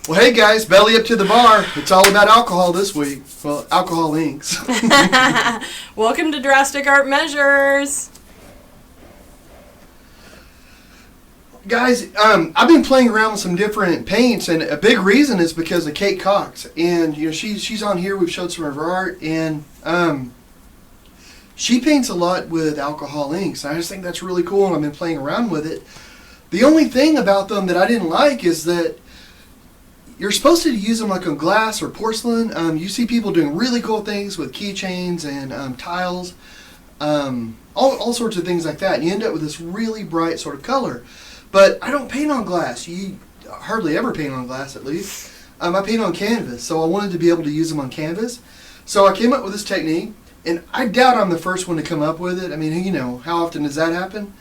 Well, hey guys, belly up to the bar. It's all about alcohol this week. Well, alcohol inks. Welcome to Drastic Art Measures. Guys, I've been playing around with some different paints, and a big reason is because of Kate Cox. And she's on here. We've showed some of her art, and she paints a lot with alcohol inks. I just think that's really cool, and I've been playing around with it. The only thing about them that I didn't like is that you're supposed to use them like on glass or porcelain. You see people doing really cool things with keychains and tiles, all sorts of things like that. And you end up with this really bright sort of color. But I don't paint on glass. You hardly ever paint on glass, at least. I paint on canvas, so I wanted to be able to use them on canvas. So I came up with this technique, and I doubt I'm the first one to come up with it. I mean, how often does that happen?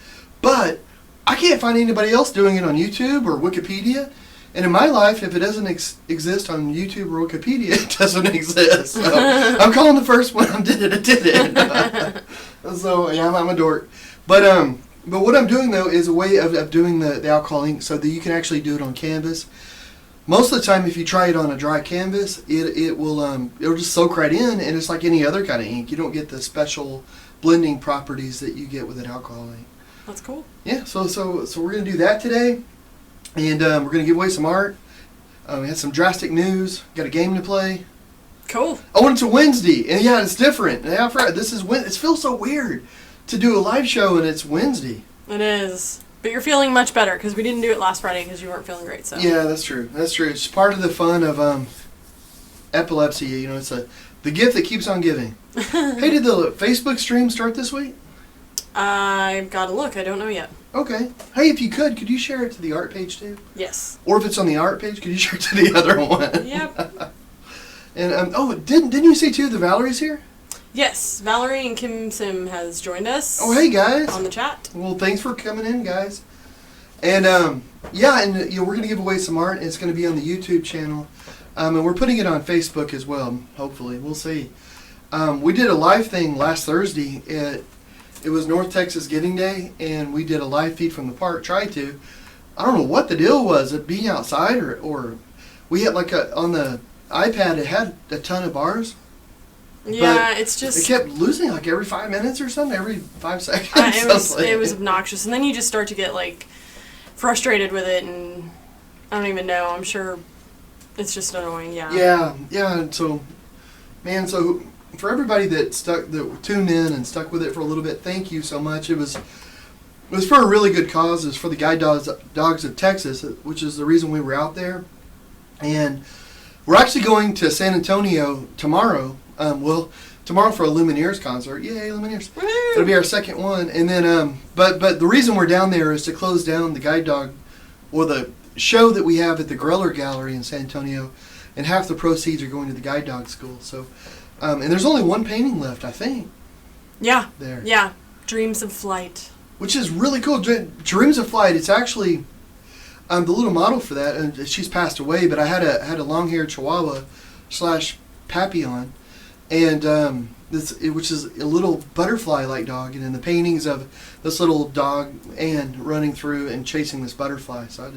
But I can't find anybody else doing it on YouTube or Wikipedia. And in my life, if it doesn't exist on YouTube or Wikipedia, it doesn't exist. So I'm calling the first one. I did it. So yeah, I'm a dork. But what I'm doing though is a way of doing the alcohol ink so that you can actually do it on canvas. Most of the time, if you try it on a dry canvas, it'll just soak right in, and it's like any other kind of ink. You don't get the special blending properties that you get with an alcohol ink. That's cool. Yeah. So we're gonna do that today. And we're going to give away some art. We had some Drastic news. Got a game to play. Cool. Oh, and it's a Wednesday. And yeah, it's different. Yeah, it feels so weird to do a live show and it's Wednesday. It is. But you're feeling much better because we didn't do it last Friday because you weren't feeling great. So yeah, that's true. That's true. It's part of the fun of epilepsy. It's the gift that keeps on giving. Hey, did the Facebook stream start this week? I've got to look. I don't know yet. Okay. Hey, if you could you share it to the art page too? Yes. Or if it's on the art page, could you share it to the other one? Yep. And didn't you see too the Valerie's here? Yes, Valerie and Kim Sim has joined us. Oh, hey guys. On the chat. Well, thanks for coming in, guys. And we're going to give away some art. It's going to be on the YouTube channel, and we're putting it on Facebook as well. Hopefully, we'll see. We did a live thing last Thursday. It was North Texas Giving Day, and we did a live feed from the park. Tried to. I don't know what the deal was. It being outside, or we had on the iPad. It had a ton of bars. Yeah, it's just it kept losing every 5 minutes or something, every 5 seconds. It was obnoxious, and then you just start to get frustrated with it, and I don't even know. I'm sure it's just annoying. Yeah. Yeah. So, man, for everybody that tuned in and stuck with it for a little bit, thank you so much. It was for a really good cause. It's for the Guide Dogs of Texas, which is the reason we were out there. And we're actually going to San Antonio tomorrow. Tomorrow for a Lumineers concert. Yay, Lumineers! Woo! It'll be our second one. And then, but the reason we're down there is to close down the Guide Dog, or the show that we have at the Greller Gallery in San Antonio, and half the proceeds are going to the Guide Dog School. So. And there's only one painting left, I think. Yeah. There. Yeah. Dreams of Flight. Which is really cool. Dreams of Flight. It's actually the little model for that, and she's passed away. But I had a long-haired Chihuahua / Papillon, and which is a little butterfly-like dog. And in the paintings of this little dog Anne running through and chasing this butterfly. So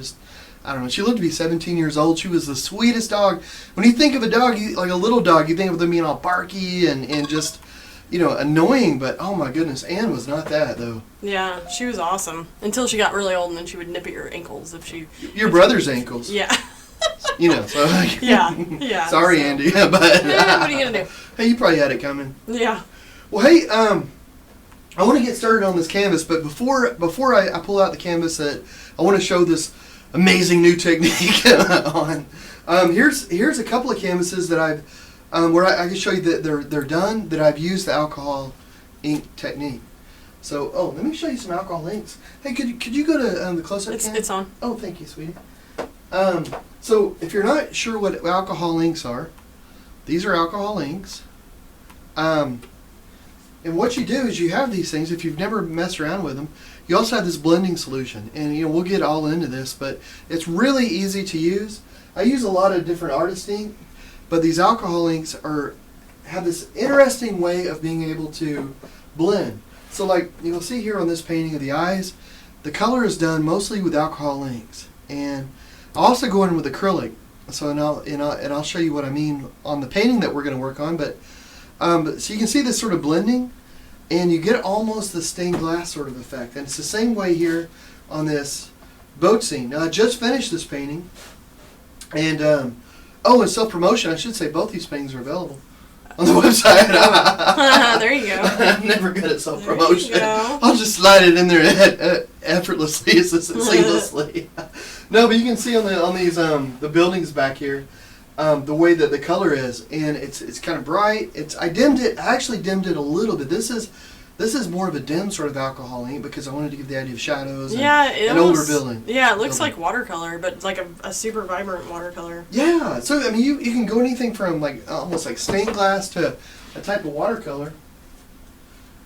I don't know. She lived to be 17 years old. She was the sweetest dog. When you think of a dog, like a little dog, you think of them being all barky and just, annoying. But, oh, my goodness, Anne was not that, though. Yeah, she was awesome. Until she got really old, and then she would nip at your ankles if she... Your brother's ankles. Yeah. So... Yeah. Sorry, Andy. But what are you going to do? Hey, you probably had it coming. Yeah. Well, hey, I want to get started on this canvas, but before I pull out the canvas, I want to show this amazing new technique on. Here's a couple of canvases that I've where I can show you that they're done, that I've used the alcohol ink technique. So let me show you some alcohol inks. Hey, could you go to the close-up? It's on. Oh, thank you, sweetie. So if you're not sure what alcohol inks are, these are alcohol inks. And what you do is you have these things. If you've never messed around with them, you also have this blending solution. And we'll get all into this, but it's really easy to use. I use a lot of different artist ink, but these alcohol inks have this interesting way of being able to blend. So you'll see here on this painting of the eyes, the color is done mostly with alcohol inks. And I also go in with acrylic. So I'll show you what I mean on the painting that we're going to work on. But so you can see this sort of blending, and you get almost the stained glass sort of effect. And it's the same way here on this boat scene. Now I just finished this painting, and and self-promotion, I should say both these paintings are available on the website. There you go. I'm never good at self-promotion. There you go. I'll just slide it in there effortlessly, seamlessly. No, but you can see on these the buildings back here, the way that the color is, and it's kind of bright. I actually dimmed it a little bit. This is more of a dim sort of alcohol ink because I wanted to give the idea of shadows and an older building. Yeah, it looks like watercolor, but it's like a super vibrant watercolor. Yeah, so I mean you can go anything from like almost like stained glass to a type of watercolor.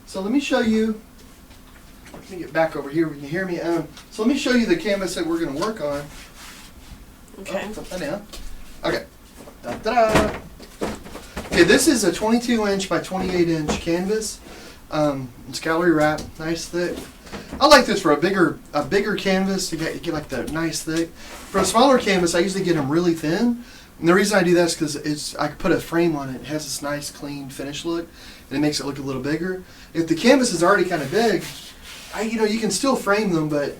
So let me show you. Let me get back over here. You can hear me. So let me show you the canvas that we're going to work on. Okay. Oh, put that down. Okay. Da-da-da. Okay, this is a 22-inch by 28-inch canvas. It's gallery wrap, nice thick. I like this for a bigger canvas to get like the nice thick. For a smaller canvas, I usually get them really thin. And the reason I do that is because I can put a frame on it. It has this nice, clean finish look, and it makes it look a little bigger. If the canvas is already kind of big, you can still frame them, but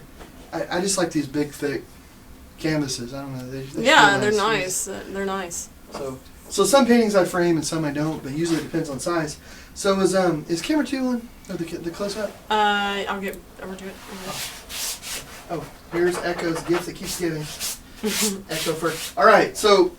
I just like these big, thick canvases. I don't know. They're nice. They're nice. So some paintings I frame and some I don't, but usually it depends on size. So is camera 2 on? Or the close up? I'll get over to it. Oh, here's Echo's gift that keeps giving. Echo first. All right, so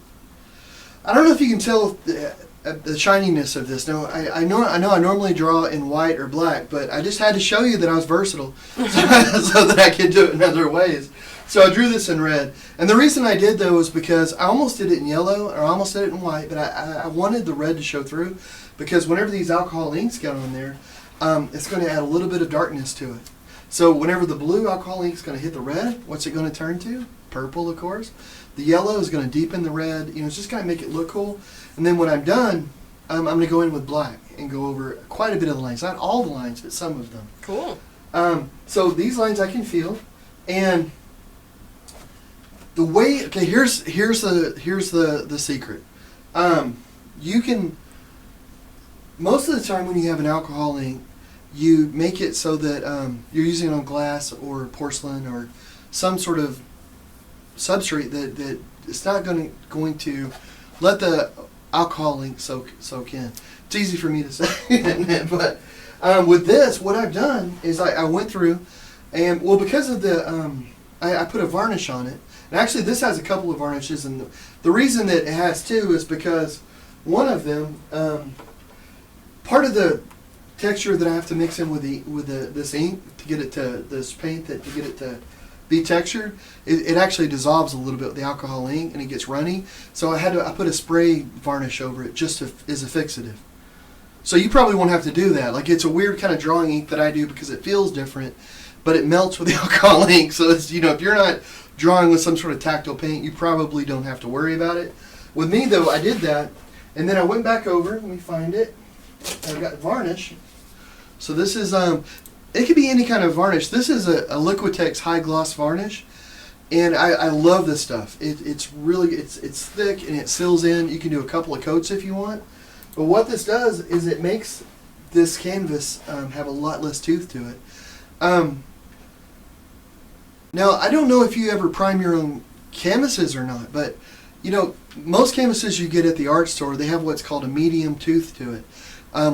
I don't know if you can tell the shininess of this. No, I know I normally draw in white or black, but I just had to show you that I was versatile so that I could do it in other ways. So I drew this in red. And the reason I did, though, was because I almost did it in yellow, or I almost did it in white, but I wanted the red to show through, because whenever these alcohol inks get on there, it's going to add a little bit of darkness to it. So whenever the blue alcohol ink is going to hit the red, what's it going to turn to? Purple, of course. The yellow is going to deepen the red. It's just going to make it look cool. And then when I'm done, I'm going to go in with black and go over quite a bit of the lines. Not all the lines, but some of them. Cool. So these lines I can feel. And the way, here's the secret. You can, most of the time when you have an alcohol ink, you make it so that you're using it on glass or porcelain or some sort of substrate that it's not going to let the alcohol ink soak in. It's easy for me to say, but with this, what I've done is I went through and because of the I put a varnish on it. And actually, this has a couple of varnishes, and the reason that it has two is because one of them, part of the texture that I have to mix in with this ink to get it to this paint to get it to be textured, it actually dissolves a little bit with the alcohol ink and it gets runny. So I put a spray varnish over it just as a fixative. So you probably won't have to do that. Like, it's a weird kind of drawing ink that I do because it feels different, but it melts with the alcohol ink. So it's, if you're not drawing with some sort of tactile paint, you probably don't have to worry about it. With me, though, I did that, and then I went back over. Let me find it. I've got varnish. So this is it could be any kind of varnish. This is a Liquitex high gloss varnish, and I love this stuff. It's thick and it seals in. You can do a couple of coats if you want, but what this does is it makes this canvas have a lot less tooth to it. Now, I don't know if you ever prime your own canvases or not, but most canvases you get at the art store, they have what's called a medium tooth to it,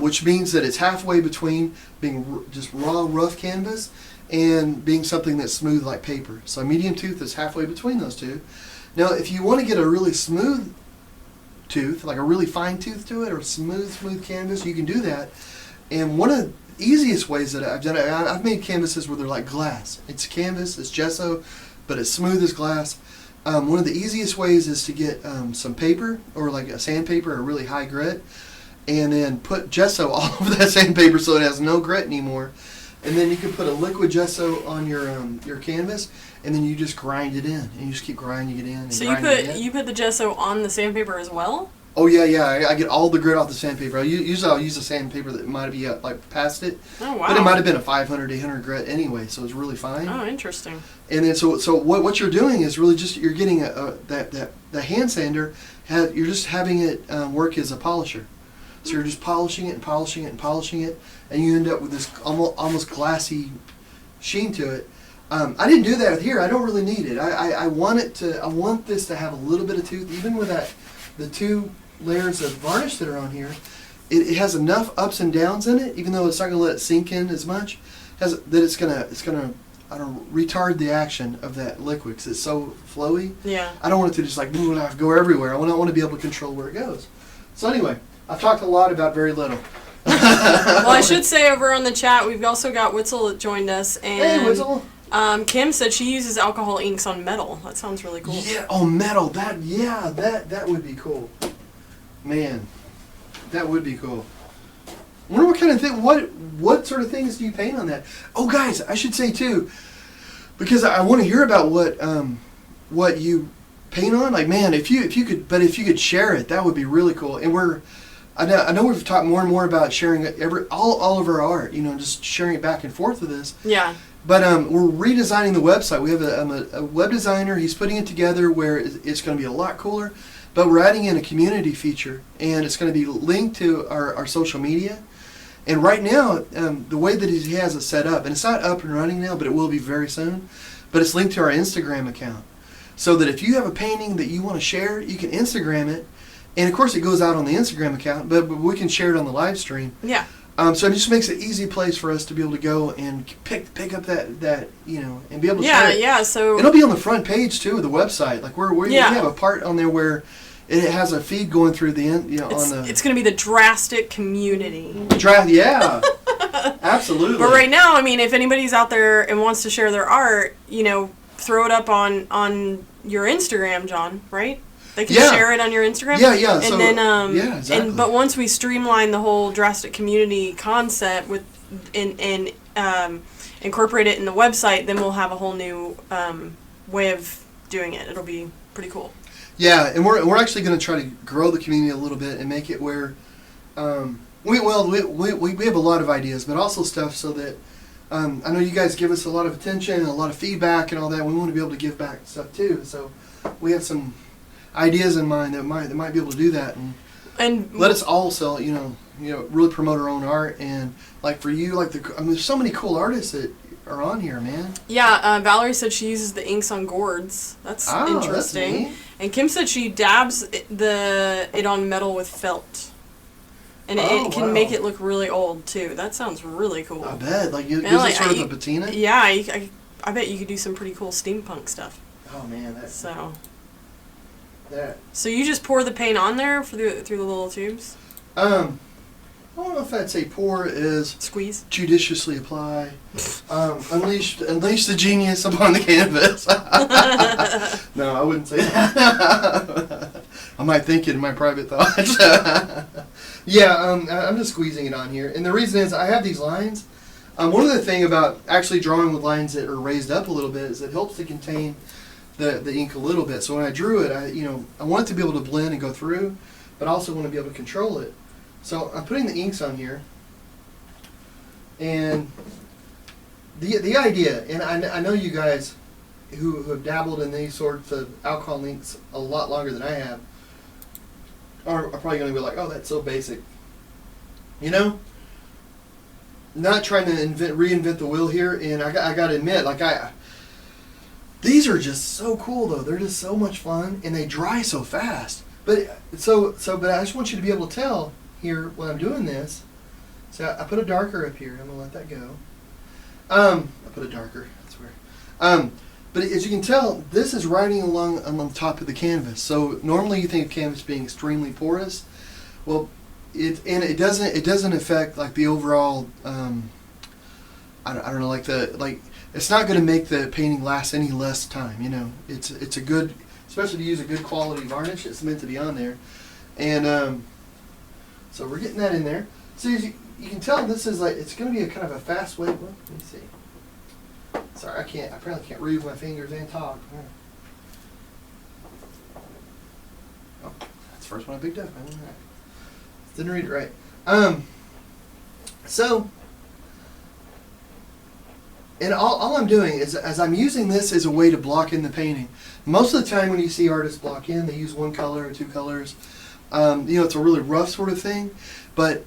which means that it's halfway between being just raw, rough canvas and being something that's smooth like paper. So a medium tooth is halfway between those two. Now, if you want to get a really smooth tooth, like a really fine tooth to it, or smooth canvas, you can do that. And one of easiest ways that I've done it, I've made canvases where they're like glass. It's canvas, it's gesso, but it's smooth as glass. One of the easiest ways is to get some paper, or like a sandpaper, or really high grit, and then put gesso all over that sandpaper so it has no grit anymore. And then you can put a liquid gesso on your canvas, and then you just grind it in, and you just keep grinding it in. And so you put the gesso on the sandpaper as well? Oh yeah. I get all the grit off the sandpaper. Usually I'll use a sandpaper that might be like past it. Oh wow. But it might have been a 500, 800 grit anyway, so it's really fine. Oh, interesting. And then so what you're doing is really just you're getting the hand sander. You're just having it work as a polisher. So you're just polishing it and polishing it and polishing it, and you end up with this almost glassy sheen to it. I didn't do that here. I don't really need it. I want this to have a little bit of tooth, even with the 2 layers of varnish that are on here. It has enough ups and downs in it, even though it's not going to let it sink in as much, that it's gonna retard the action of that liquid because it's so flowy. Yeah. I don't want it to just like go everywhere. I want to be able to control where it goes. So anyway, I've talked a lot about very little. Well, I should say over on the chat, we've also got Witzel that joined us. And, hey, Witzel. Kim said she uses alcohol inks on metal. That sounds really cool. Yeah, metal. That would be cool. Man, that would be cool. I wonder what kind of thing, what sort of things do you paint on that? Oh, guys, I should say too, because I want to hear about what you paint on. Like, man, if you could share it, that would be really cool. And I know we've talked more and more about sharing all of our art, just sharing it back and forth with us. Yeah. But we're redesigning the website. We have a web designer. He's putting it together where it's going to be a lot cooler. But we're adding in a community feature, and it's going to be linked to our social media. And right now, the way that he has it set up, and it's not up and running now, but it will be very soon, but it's linked to our Instagram account. So that if you have a painting that you want to share, you can Instagram it. And of course it goes out on the Instagram account, but we can share it on the live stream. Yeah. So it just makes an easy place for us to be able to go and pick up that and be able to share it. Yeah, so it'll be on the front page too of the website. Like we have a part on there where it has a feed going through the end. It's going to be the Drastic community. Yeah, absolutely. But right now, I mean, if anybody's out there and wants to share their art, throw it up on your Instagram, John. Right? They can share it on your Instagram. Yeah. And so, then, exactly. But once we streamline the whole Drastic community concept and incorporate it in the website, then we'll have a whole new way of doing it. It'll be pretty cool. Yeah, and we're actually going to try to grow the community a little bit and make it where we have a lot of ideas, but also stuff so that I know you guys give us a lot of attention and a lot of feedback and all that. We want to be able to give back stuff too. So we have some ideas in mind that might be able to do that and let us also really promote our own art. And like for you, there's so many cool artists that are on here, man. Yeah, Valerie said she uses the inks on gourds. That's interesting. That's neat. And Kim said she dabs it on metal with felt. And it can make it look really old too. That sounds really cool. I bet. Like gives it sort of a patina. Yeah, I bet you could do some pretty cool steampunk stuff. Oh man, So you just pour the paint on there through the little tubes? I don't know if I'd say pour is squeeze. Judiciously apply. Unleash the genius upon the canvas. No, I wouldn't say that. I might think it in my private thoughts. Yeah, I'm just squeezing it on here. And the reason is I have these lines. One of the things about actually drawing with lines that are raised up a little bit is it helps to contain the ink a little bit. So when I drew it, I want it to be able to blend and go through, but I also want to be able to control it. So I'm putting the inks on here, and the idea, and I know you guys who have dabbled in these sorts of alcohol inks a lot longer than I have are probably going to be like, oh, that's so basic. Not trying to reinvent the wheel here, and I got to admit, these are just so cool though. They're just so much fun, and they dry so fast. But I just want you to be able to tell here when I'm doing this. So I put a darker up here. I'm gonna let that go. I put a darker. That's weird. But as you can tell, this is riding along on the top of the canvas. So normally you think of canvas being extremely porous. Well, it doesn't affect like the overall. I don't know, it's not going to make the painting last any less time. It's a good, especially to use a good quality varnish. It's meant to be on there, and so we're getting that in there. So as you can tell, this is it's going to be a kind of a fast way. Well, let me see. Sorry, I apparently can't read with my fingers and talk. Oh, that's first one I picked up. I didn't read it right. So, and all I'm doing is, as I'm using this as a way to block in the painting. Most of the time when you see artists block in, they use one color or two colors. It's a really rough sort of thing, but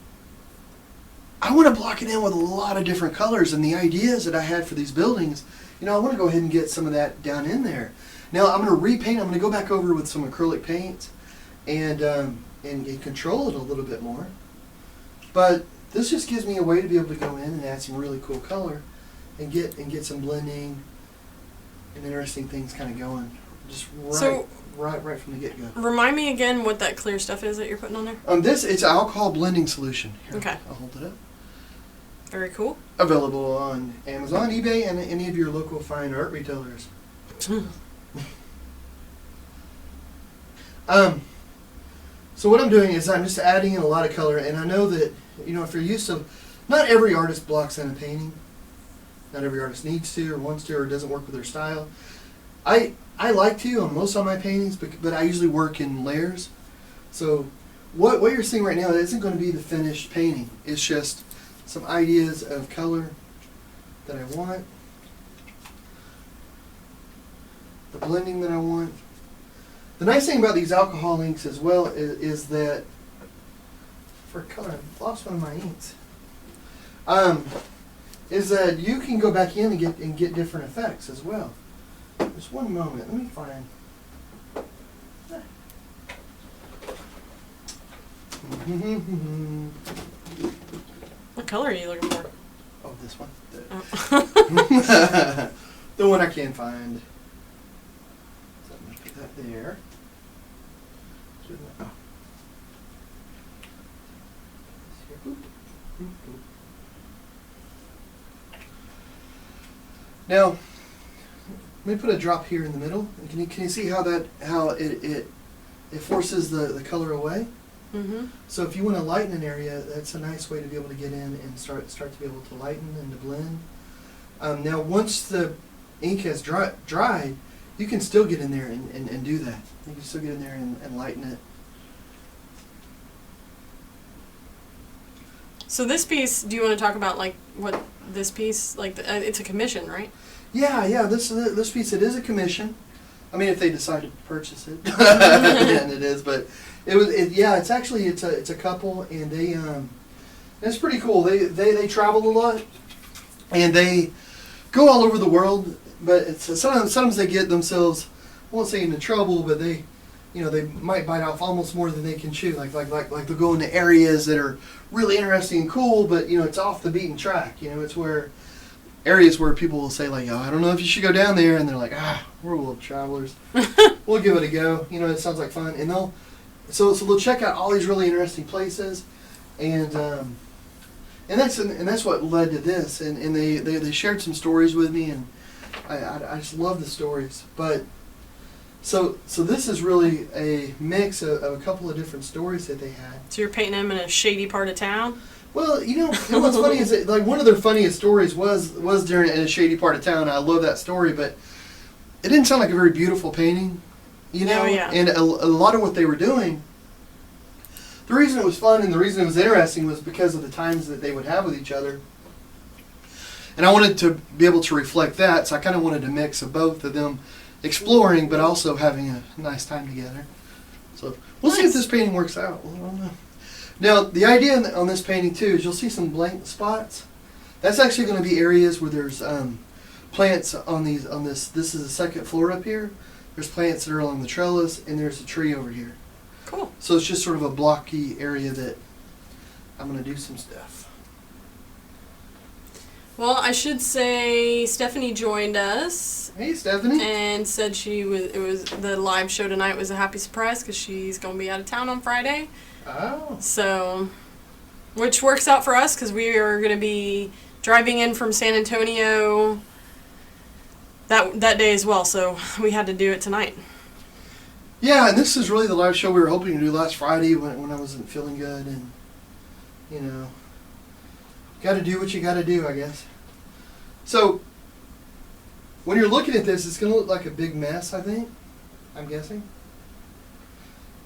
I want to block it in with a lot of different colors, and the ideas that I had for these buildings, I want to go ahead and get some of that down in there. Now I'm going to repaint. I'm going to go back over with some acrylic paint and control it a little bit more. But this just gives me a way to be able to go in and add some really cool color and get some blending and interesting things kind of going. Just right from the get-go. Remind me again what that clear stuff is that you're putting on there. It's alcohol blending solution. Here, okay. I'll hold it up. Very cool. Available on Amazon, eBay, and any of your local fine art retailers. So what I'm doing is I'm just adding in a lot of color, and I know that, if you're used to, not every artist blocks in a painting. Not every artist needs to or wants to or doesn't work with their style. I like to on most of my paintings, but I usually work in layers. So what you're seeing right now isn't going to be the finished painting. It's just some ideas of color that I want, the blending that I want. The nice thing about these alcohol inks as well is that for color, I lost one of my inks. Is that you can go back in and get different effects as well. Just one moment. Let me find. What color are you looking for? Oh, this one. Oh. The one I can find. So I'm going to put that there. Oh. Now, let me put a drop here in the middle. Can you see how it forces the color away? Mm-hmm. So if you want to lighten an area, that's a nice way to be able to get in and start to be able to lighten and to blend. Now, once the ink has dried, you can still get in there and do that. You can still get in there and lighten it. So this piece, do you want to talk about like what this piece, like it's a commission, right? Yeah. This piece, it is a commission. I mean, if they decide to purchase it, then it is. But it's actually a couple, and it's pretty cool. They travel a lot, and they go all over the world. But sometimes they get themselves, I won't say into trouble, but they might bite off almost more than they can chew. Like they'll go into areas that are really interesting and cool, but it's off the beaten track. It's where areas where people will say like, oh, I don't know if you should go down there, and they're like, we're little travelers. We'll give it a go. It sounds like fun, and they'll check out all these really interesting places, and that's what led to this, and they shared some stories with me, and I just love the stories, but. So this is really a mix of a couple of different stories that they had. So you're painting them in a shady part of town? Well, what's funny is that, like, one of their funniest stories was during in a shady part of town. I love that story, but it didn't sound like a very beautiful painting, Oh, yeah. And a lot of what they were doing, the reason it was fun and the reason it was interesting was because of the times that they would have with each other. And I wanted to be able to reflect that, so I kind of wanted a mix of both of them exploring, but also having a nice time together. So we'll see if this painting works out. I don't know. Now, the idea on this painting too is you'll see some blank spots. That's actually going to be areas where there's plants on this. This is the second floor up here. There's plants that are along the trellis, and there's a tree over here. Cool. So it's just sort of a blocky area that I'm going to do some stuff. Well, I should say Stephanie joined us. Hey, Stephanie. And said it was the live show tonight was a happy surprise because she's going to be out of town on Friday. Oh. So, which works out for us because we are going to be driving in from San Antonio that day as well. So we had to do it tonight. Yeah, and this is really the live show we were hoping to do last Friday when I wasn't feeling good, and got to do what you got to do, I guess. So, when you're looking at this, it's going to look like a big mess, I think. I'm guessing.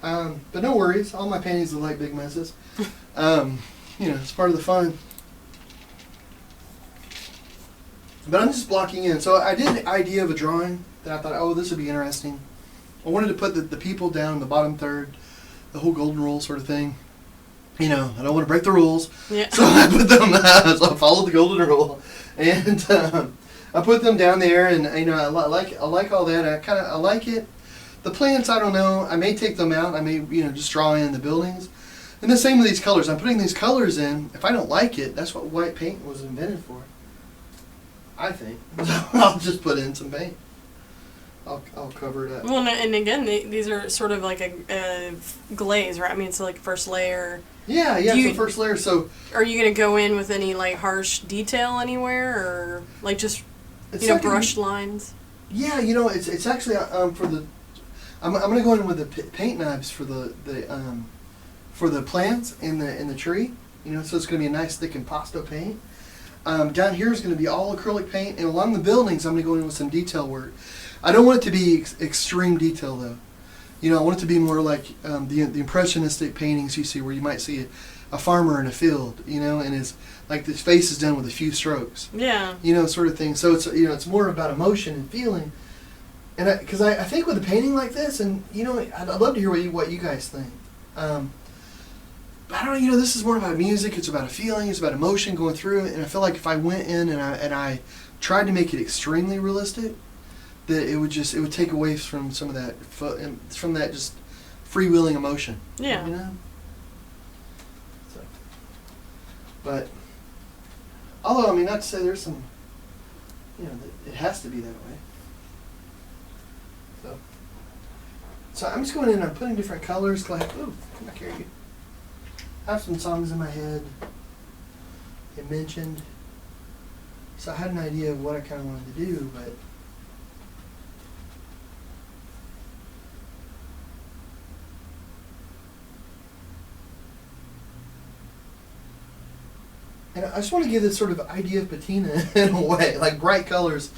But no worries. All my paintings look like big messes. It's part of the fun. But I'm just blocking in. So I did an idea of a drawing that I thought, oh, this would be interesting. I wanted to put the people down in the bottom third, the whole golden rule sort of thing. I don't want to break the rules. Yeah. So I put them, so I followed the golden rule. And I put them down there, and I like all that. I like it. The plants, I don't know. I may take them out. I may just draw in the buildings. And the same with these colors. I'm putting these colors in. If I don't like it, that's what white paint was invented for. I think. I'll just put in some paint. I'll cover it up. Well, and again, these are sort of like a glaze, right? I mean, it's like first layer. Yeah, it's the first layer. So, are you gonna go in with any like harsh detail anywhere, or like just brushed lines? Yeah, it's actually for the. I'm gonna go in with the paint knives for the plants in the tree. So it's gonna be a nice thick impasto paint. Down here is gonna be all acrylic paint, and along the buildings, I'm gonna go in with some detail work. I don't want it to be extreme detail though. I want it to be more like the impressionistic paintings you see, where you might see a farmer in a field, and his face is done with a few strokes. Yeah. Sort of thing. So it's more about emotion and feeling. And because I think with a painting like this, and I'd love to hear what you guys think. But I don't know. This is more about music. It's about a feeling. It's about emotion going through it. And I feel like if I went in and I tried to make it extremely realistic, that it would take away from some of that from that just freewheeling emotion. Yeah. So, but although not to say there's some, it has to be that way. So I'm just going in and I'm putting different colors. Like, ooh, come back here, you. I have some songs in my head. It mentioned. So I had an idea of what I kind of wanted to do, but. And I just want to give this sort of idea of patina in a way, like bright colors.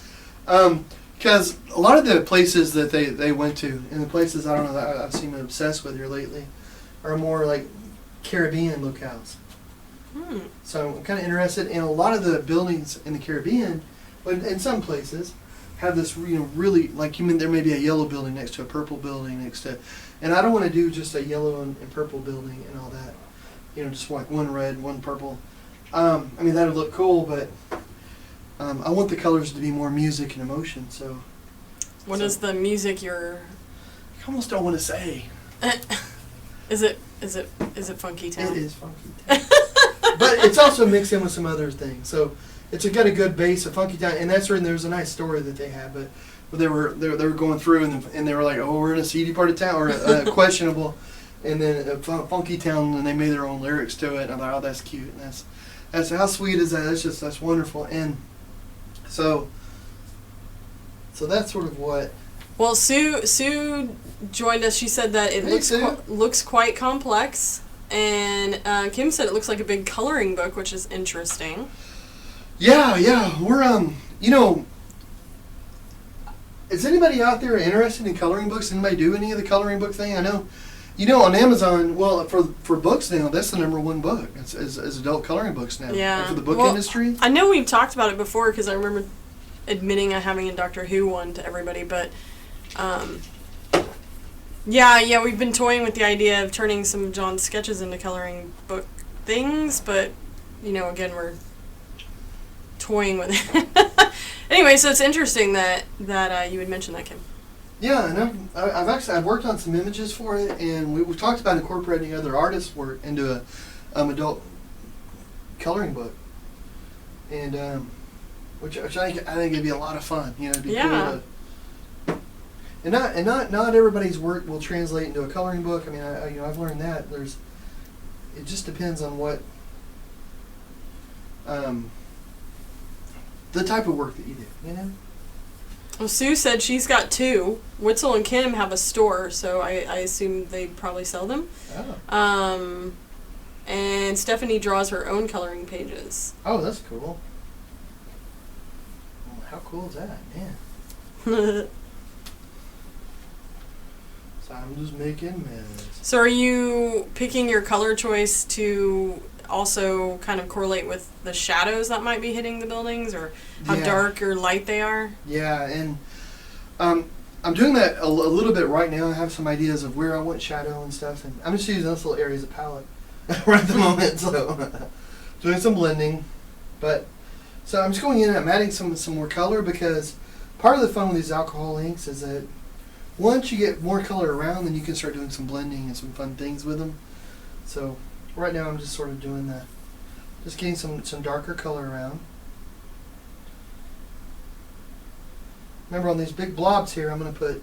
Because a lot of the places that they went to, and the places I don't know that I've seen them obsessed with here lately, are more like Caribbean locales. So I'm kind of interested in a lot of the buildings in the Caribbean, but in some places have this really there may be a yellow building next to a purple building next to, and I don't want to do just a yellow and purple building and all that. Just like one red, one purple. That would look cool, but I want the colors to be more music and emotion. So, what is the music you're? I almost don't want to say. Is it Funky Town? It is Funky Town, but it's also mixed in with some other things. So it's got a good base of Funky Town, and that's where there's a nice story that they have. But they were going through and they were like, oh, we're in a seedy part of town or questionable, and then Funky Town, and they made their own lyrics to it. And I thought, oh, that's cute, and that's how sweet is that? That's wonderful. And so that's sort of what. Well, Sue joined us. She said that it looks quite complex, and Kim said it looks like a big coloring book, which is interesting. Yeah, we're is anybody out there interested in coloring books? Anybody do any of the coloring book thing? I know. On Amazon, well, for books now, that's the #1 book. It's adult coloring books now. Yeah. For the book industry. I know we've talked about it before because I remember admitting having a Doctor Who one to everybody, but we've been toying with the idea of turning some of John's sketches into coloring book things, but again, we're toying with it. Anyway, so it's interesting that you would mention that, Kim. Yeah, and I've worked on some images for it, and we've talked about incorporating other artists' work into a adult coloring book, and which I think it'd be a lot of fun. It'd be cool to, and not everybody's work will translate into a coloring book. I've learned that it just depends on what the type of work that you do. Well, Sue said she's got 2. Witzel and Kim have a store, so I assume they probably sell them. Oh. And Stephanie draws her own coloring pages. Oh, that's cool. Well, how cool is that, man? So I'm just making mess. So are you picking your color choice to also kind of correlate with the shadows that might be hitting the buildings, or how dark or light they are? Yeah, and I'm doing that a little bit right now. I have some ideas of where I want shadow and stuff, and I'm just using those little areas of palette right at the moment. So doing some blending, but so I'm just going in and I'm adding some more color, because part of the fun with these alcohol inks is that once you get more color around, then you can start doing some blending and some fun things with them. So right now I'm just sort of doing that, just getting some darker color around. Remember, on these big blobs here, I'm going to put,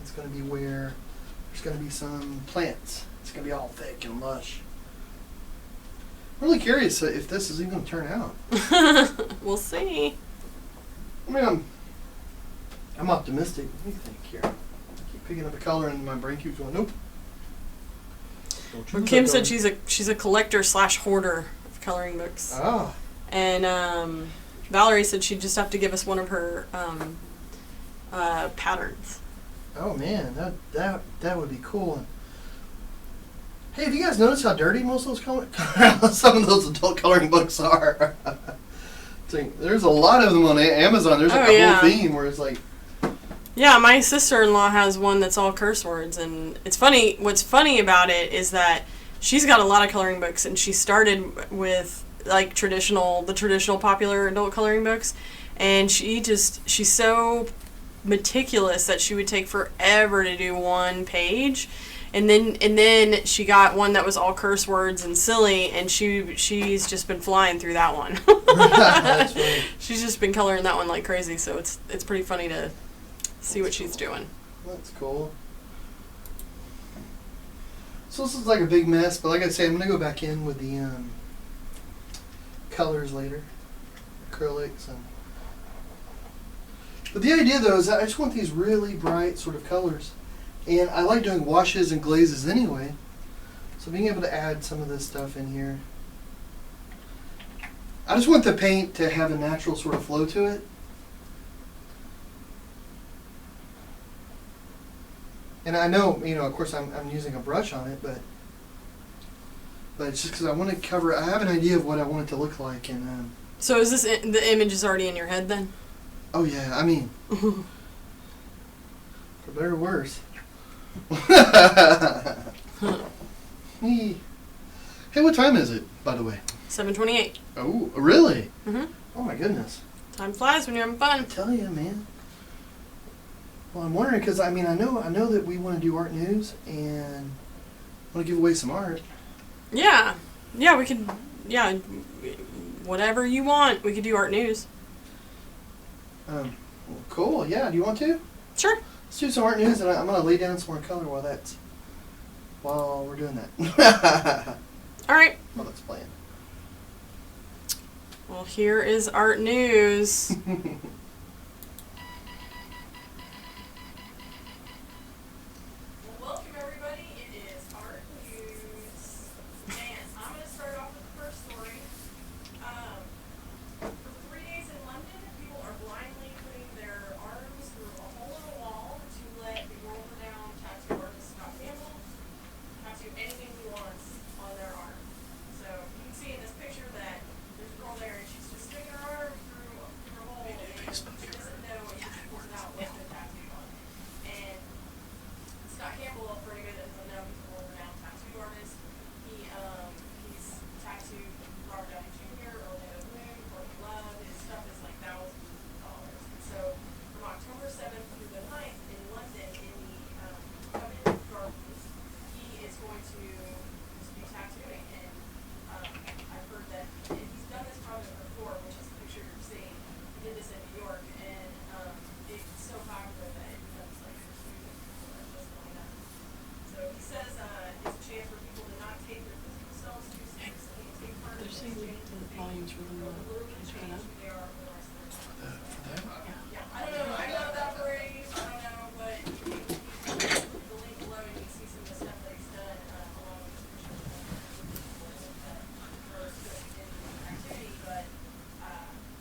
it's going to be where there's going to be some plants. It's going to be all thick and lush. I'm really curious if this is even going to turn out. We'll see. I mean, I'm optimistic. What do you think here? I keep picking up a color and my brain keeps going, nope. Well, Kim said she's a collector / hoarder of coloring books. Oh. And Valerie said she'd just have to give us one of her patterns. Oh man, that would be cool. Hey, have you guys noticed how dirty most of those some of those adult coloring books are? There's a lot of them on Amazon. There's like a whole theme where it's like. Yeah, my sister-in-law has one that's all curse words, and it's funny. What's funny about it is that she's got a lot of coloring books, and she started with like the traditional popular adult coloring books, and she's so meticulous that she would take forever to do one page, and then she got one that was all curse words and silly, and she's just been flying through that one. That's funny. She's just been coloring that one like crazy, so it's pretty funny to see what she's doing. That's cool. So this is like a big mess, but like I say, I'm gonna go back in with the colors later, acrylics, but the idea though is that I just want these really bright sort of colors, and I like doing washes and glazes anyway, so being able to add some of this stuff in here. I just want the paint to have a natural sort of flow to it. And I know, of course I'm using a brush on it, but it's just because I want to cover. I have an idea of what I want it to look like, and. So is this the image is already in your head then? Oh yeah, I mean, for better or worse. Hey, what time is it, by the way? 7:28. Oh, really? Mhm. Oh my goodness. Time flies when you're having fun. I tell you, man. Well, I'm wondering because I know that we want to do art news and want to give away some art. Yeah, we could. Yeah, whatever you want, we could do art news. Well, cool. Yeah. Do you want to? Sure. Let's do some art news, and I'm gonna lay down some more color while we're doing that. All right. While that's playing. Well, here is art news. Welcome everybody. It is art news, and I'm going to start off with the first story. For 3 days in London, people are blindly putting their arms through a hole in a wall to let the world-renowned tattoo artist Scott Campbell tattoo anything he wants on their arm. So you can see in this picture that there's a girl there, and she's just sticking her arm through her hole, and she doesn't know if she pulls it out what's the tattoo on it. And Scott Campbell, for anybody that doesn't know, he's a world-renowned tattoo artist. He's tattooed Robert Downey Jr., Orlando Bloom, Courtney Love. His stuff is like thousands of dollars. And so from October 7th through the 9th in London, in the Covent Gardens, he is going to be tattooing. And I've heard that he's done this project before, which is the picture you're seeing. He did this in New York, and it's so popular that it becomes like a huge just going up. So he says it's a chance for people to not take their physical selves too seriously and take part in the exchange and volumes literally change who they are for the rest of their lives. Yeah, I don't know. I'm not that brave. I don't know, but you can the link below and you can see some of the stuff that he's done along with his Christian for just in activity, but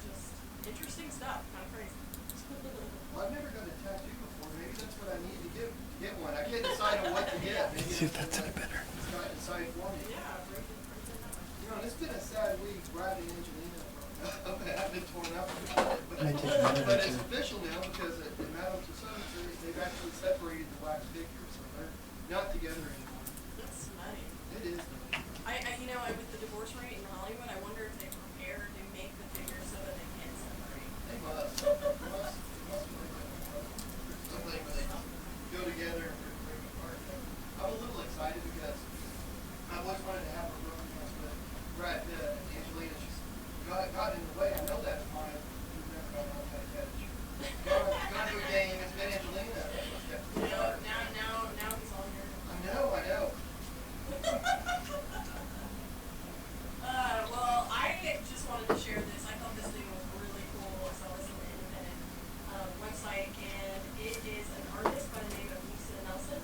just interesting stuff. Kind of crazy. Well, I've never got a tattoo before. Maybe that's what I need to get one. get decided on what to get. Maybe See if that's any better. Decide for me. You know, it's been a sad week. Brad and Angelina have been torn up about it, Might take a minute or but it's two. official now because in Madame Tussauds, they've actually separated the wax figures, so they're not together anymore. That's nutty. It is. You know, with the divorce rate in Hollywood, I wonder if they prepare to make the figures so that they can separate. They must. Must be like that. Something where they go together and break apart. I'm a little excited because I've always wanted to have a romance with Brad Pitt and Angelina. She's got in the way. I know that from mine. We've never gone out like that. Gone to a game. It's been Angelina. Now he's on here. I know. Well, I just wanted to share this. I thought this thing was really cool. So I listened to the Independent website, and it is an artist by the name of Lisa Nelson,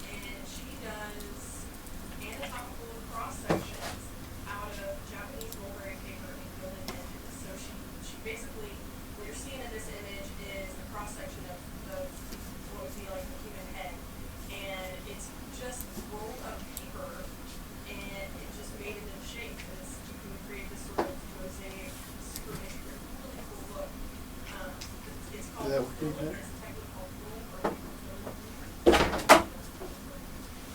and she does anatomical cross sections out of Japanese mulberry paper and gilded edges. So she basically, what you're seeing in this image is a cross section of what would be like the human head, and it's just rolled up paper, and it just made it in shape. And you can create this sort of mosaic, super intricate, really cool look. It's called. Is that working better? It's technically called quilling or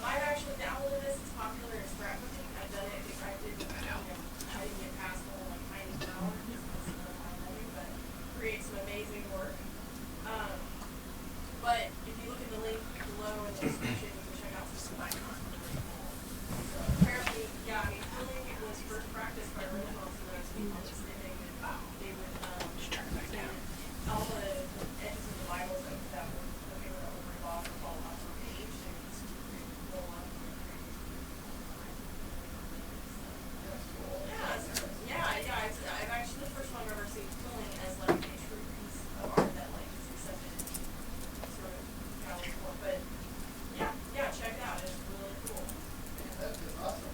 I've actually downloaded this. It's popular in scrapbooking. I've done it. I didn't get past the whole like tiny flower because that's not my menu, but create some amazing work. But if you look at the link below in the description, you can check out some icons. So apparently, yeah, I mean, quilling was first practiced by Renaissance people understanding that they would all the edges of the Bibles that were the paper that would break off or fall off the page, they would just roll up and create. I've actually the first time I've ever seen quilling as like a true piece of art that like is accepted sort of gallery form. But yeah, check it out. It's really cool. Man, that's awesome.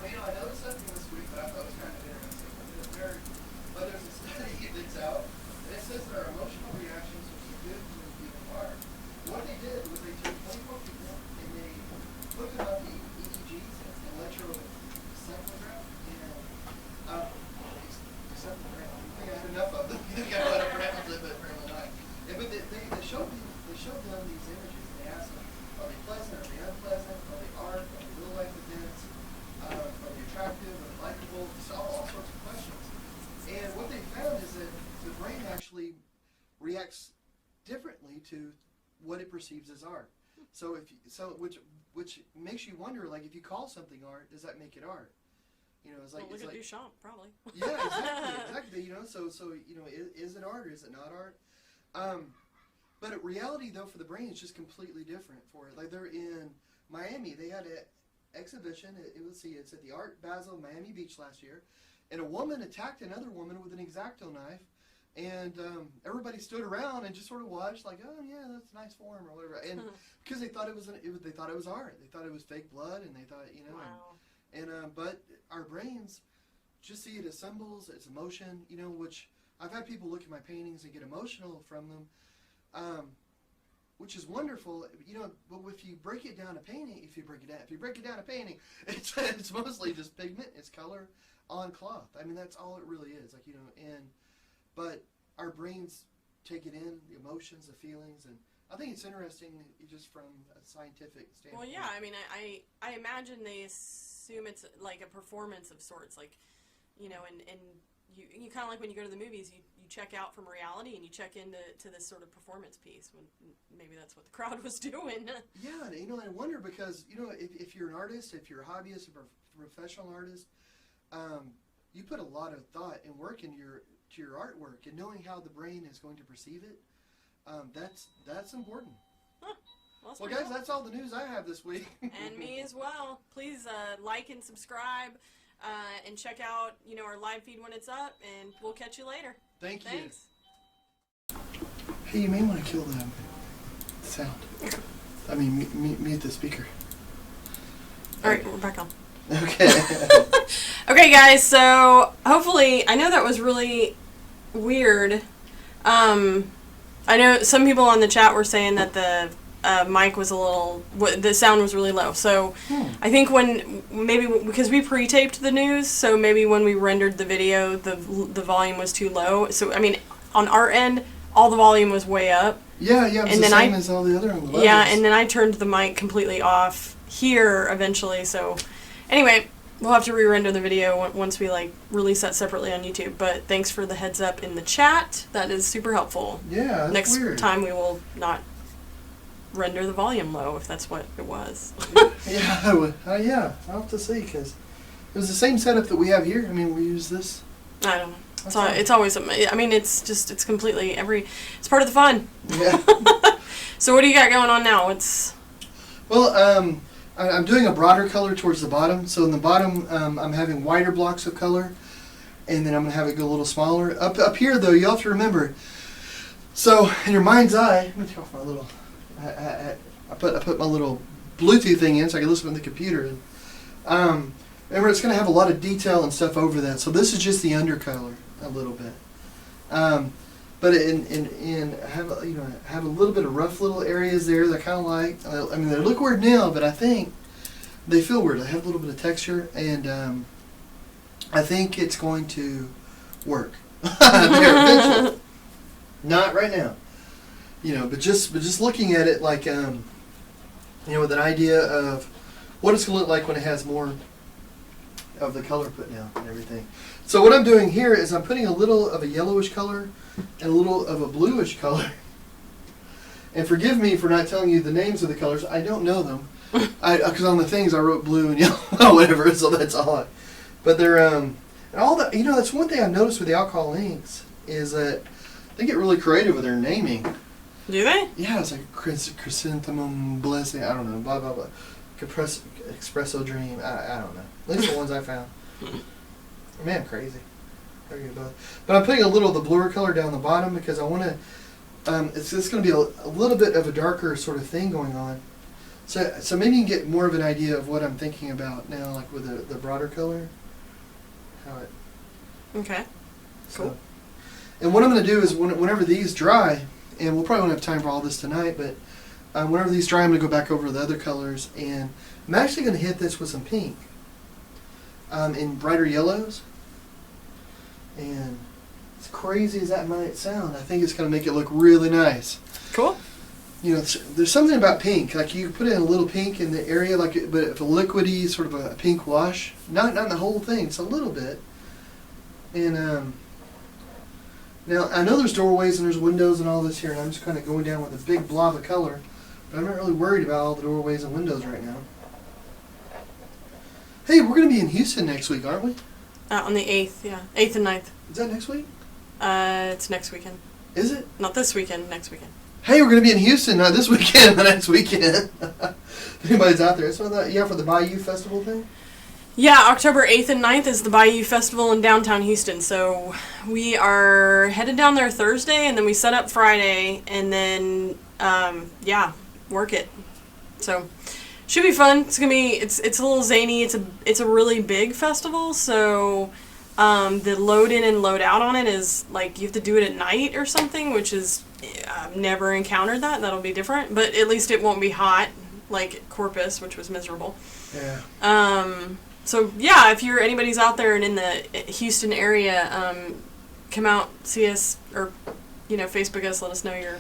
Well, I noticed something this week that I thought was kind of interesting. There's a study that's out, and it says that our emotional reactions are so good when people are. What they did was they took 24 people and they looked them up the EEGs, electroencephalograph, and encephalograph. I think I had enough of them. I think I let it pronounce it, but apparently not. Yeah, but they showed them these images. They asked them, are they pleasant? Are they unpleasant? Are they art? Are they real life events? Are they attractive? Are they likable? Just all sorts of questions. And what they found is that the brain actually reacts differently to what it perceives as art. So which makes you wonder, like, if you call something art, does that make it art? You know, it's like, Well, look at Duchamp, probably. Yeah, exactly. You know, so you know, is it art or is it not art? But in reality, though, for the brain, it's just completely different for it. Like, they're in Miami. They had an exhibition. It's at the Art Basel Miami Beach last year. And a woman attacked another woman with an X-Acto knife. And everybody stood around and just sort of watched, like, oh, yeah, that's a nice form or whatever. And because they thought it was art. They thought it was fake blood, and they thought, you know. Wow. But our brains just see it as symbols, it's emotion, you know, which I've had people look at my paintings and get emotional from them, which is wonderful, you know. But if you break it down to painting, if you break it down to painting, it's mostly just pigment, it's color on cloth. I mean, that's all it really is, like, you know. But our brains take it in, the emotions, the feelings, and I think it's interesting just from a scientific standpoint. Well, yeah, I mean, I imagine they assume it's like a performance of sorts, like, you know, and you kind of like when you go to the movies, you check out from reality and you check into this sort of performance piece, when maybe that's what the crowd was doing. Yeah, you know, I wonder because, you know, if you're an artist, if you're a hobbyist, a professional artist, you put a lot of thought and work into your artwork, and knowing how the brain is going to perceive it, that's important. Huh. Well, guys, that's all the news I have this week. And me as well. Please like and subscribe, and check out, you know, our live feed when it's up, and we'll catch you later. Thank you. Thanks. Hey, you may want to kill the sound. I mean, mute the speaker. All right, we're back on. Okay. Okay, guys, so hopefully, I know that was really weird. I know some people on the chat were saying that mic was the sound was really low. So I think because we pre-taped the news, so maybe when we rendered the video, the volume was too low. So I mean, on our end, all the volume was way up. Yeah, it was the same as all the other levels. Yeah, and then I turned the mic completely off here eventually. So anyway, we'll have to re-render the video once we release that separately on YouTube. But thanks for the heads up in the chat. That is super helpful. Yeah, that's Next weird. time we will not render the volume low if that's what it was. Yeah, I'll have to see, because it was the same setup that we have here. I mean, we use this. I don't know. It's always, I mean, it's completely, it's part of the fun. Yeah. So what do you got going on now? Well, I'm doing a broader color towards the bottom. So in the bottom, I'm having wider blocks of color, and then I'm going to have it go a little smaller. Up here, though, you have to remember, so in your mind's eye, let me take off my little, I put my little Bluetooth thing in so I can listen to the computer. Remember, it's going to have a lot of detail and stuff over that. So this is just the undercolor a little bit. But in have a little bit of rough little areas there that I kind of like. I mean, they look weird now, but I think they feel weird. They have a little bit of texture, and I think it's going to work. Eventually. Not right now, but just looking at it like with an idea of what it's going to look like when it has more of the color put down and everything. So what I'm doing here is I'm putting a little of a yellowish color and a little of a bluish color. And forgive me for not telling you the names of the colors. I don't know them. Because on the things I wrote blue and yellow, whatever, so that's all. But they're, and all that, that's one thing I've noticed with the alcohol inks is that they get really creative with their naming. Do they? Yeah, it's like chrysanthemum blessing, I don't know, blah, blah, blah. Espresso dream, I don't know. At least the ones I found. Man, I'm crazy. But I'm putting a little of the bluer color down the bottom because I want to, it's going to be a little bit of a darker sort of thing going on. So maybe you can get more of an idea of what I'm thinking about now, like with the broader color. Okay. Cool. And what I'm going to do is whenever these dry, and we'll probably won't have time for all this tonight, but whenever these dry, I'm going to go back over the other colors, and I'm actually going to hit this with some pink in brighter yellows. And as crazy as that might sound, I think it's going to make it look really nice. Cool. There's something about pink. Like you put in a little pink in the area, but if a liquidy sort of a pink wash, not in the whole thing, it's a little bit. And now I know there's doorways and there's windows and all this here, and I'm just kind of going down with a big blob of color, but I'm not really worried about all the doorways and windows right now. Hey, we're going to be in Houston next week, aren't we? On the 8th, yeah. 8th and 9th. Is that next week? It's next weekend. Is it? Not this weekend, next weekend. Hey, we're going to be in Houston, not this weekend, the next weekend. If anybody's out there. So for the Bayou Festival thing? Yeah, October 8th and 9th is the Bayou Festival in downtown Houston. So we are headed down there Thursday, and then we set up Friday, and then, work it. So should be fun. It's gonna be it's a little zany. It's a really big festival, so the load in and load out on it is like you have to do it at night or something, which is I've never encountered that. That'll be different, but at least it won't be hot like Corpus, which was miserable. Yeah. So yeah, if anybody's out there and in the Houston area, come out, see us, or Facebook us, let us know you're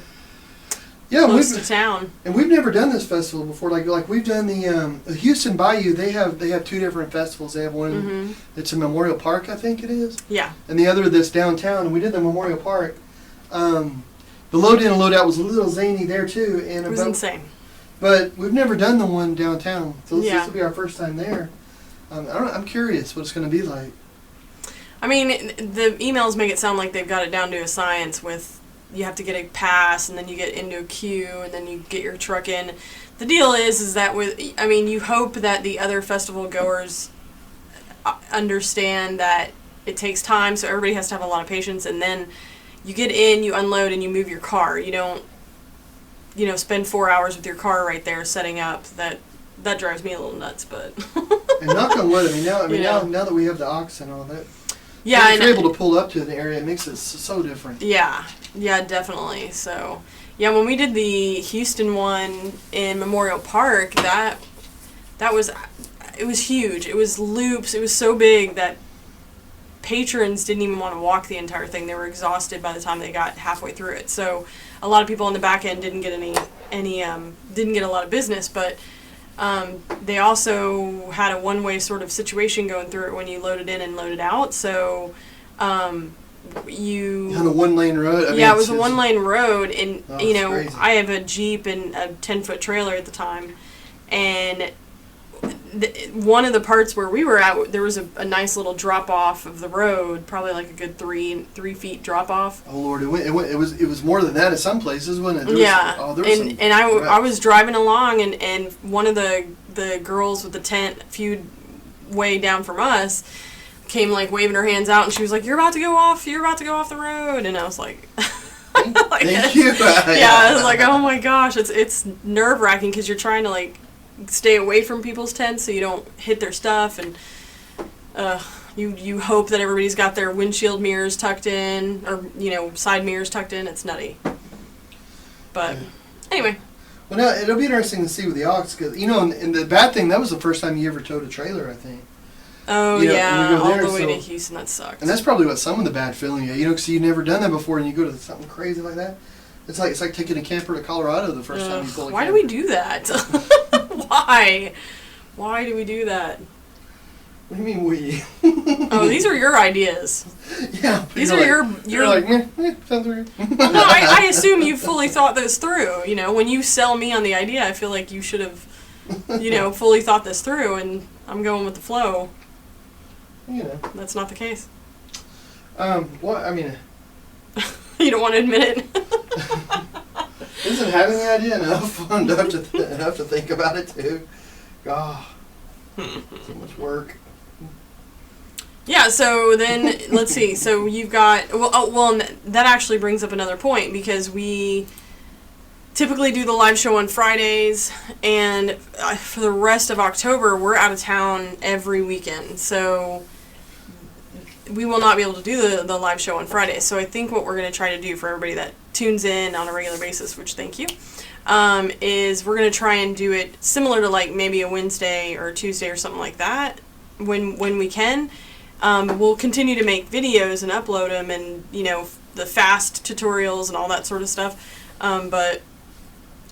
close to town. And we've never done this festival before. Like we've done the Houston Bayou. They have two different festivals. They have one that's in Memorial Park, I think it is. Yeah. And the other that's downtown. And we did the Memorial Park. The load in and load out was a little zany there too. And it was insane. But we've never done the one downtown, so this will be our first time there. I'm curious what it's going to be like. I mean, the emails make it sound like they've got it down to a science with you have to get a pass and then you get into a queue and then you get your truck in. The deal is that you hope that the other festival goers understand that it takes time, so everybody has to have a lot of patience, and then you get in, you unload, and you move your car. You don't, spend 4 hours with your car right there setting up. That drives me a little nuts, but. And knock on wood, now that we have the aux and all that. Yeah, if you're able to pull up to the area, it makes it so different. Yeah, definitely. So, Yeah, when we did the Houston one in Memorial Park, that was, it was huge. It was loops. It was so big that patrons didn't even want to walk the entire thing. They were exhausted by the time they got halfway through it. So a lot of people on the back end didn't get didn't get a lot of business, but they also had a one-way sort of situation going through it when you loaded in and loaded out. So you on a one-lane road. I mean, yeah, it was a one-lane road, and you know, crazy. I have a Jeep and a 10-foot trailer at the time, and one of the parts where we were at, there was a nice little drop off of the road, probably like a good 3 feet drop off. Oh Lord, it was more than that at some places, wasn't it? I was driving along, and one of the girls with the tent a few way down from us came like waving her hands out, and she was like, you're about to go off the road, and I was like, thank you. Yeah, I was like, oh my gosh, it's nerve-wracking because you're trying to like stay away from people's tents so you don't hit their stuff, and you hope that everybody's got their windshield mirrors tucked in, or you know, side mirrors tucked in. It's nutty, but anyway. Well, now it'll be interesting to see with the aux, because you know, and the bad thing, that was the first time you ever towed a trailer, I think. Oh, you know, yeah, all the way to Houston, that sucks. And that's probably what some of the bad feeling is, you know, because you've never done that before, and you go to something crazy like that. It's like taking a camper to Colorado the first time you pull a camper. Why do we do that? Why? Why do we do that? What do you mean we? Oh, these are your ideas. Yeah. These are your. You're like, sounds weird. Well, no, I assume you fully thought this through. You know, when you sell me on the idea, I feel like you should have, you know, fully thought this through, and I'm going with the flow. You know. That's not the case. Well, I mean. You don't want to admit it. Isn't having the idea enough enough to think about it too? God, so much work. Yeah. So then let's see. So you've got and that actually brings up another point, because we typically do the live show on Fridays, and for the rest of October we're out of town every weekend. So we will not be able to do the live show on Fridays. So I think what we're going to try to do for everybody that tunes in on a regular basis, which thank you, is we're going to try and do it similar to like maybe a Wednesday or a Tuesday or something like that when we can. We'll continue to make videos and upload them, and you know, the fast tutorials and all that sort of stuff. But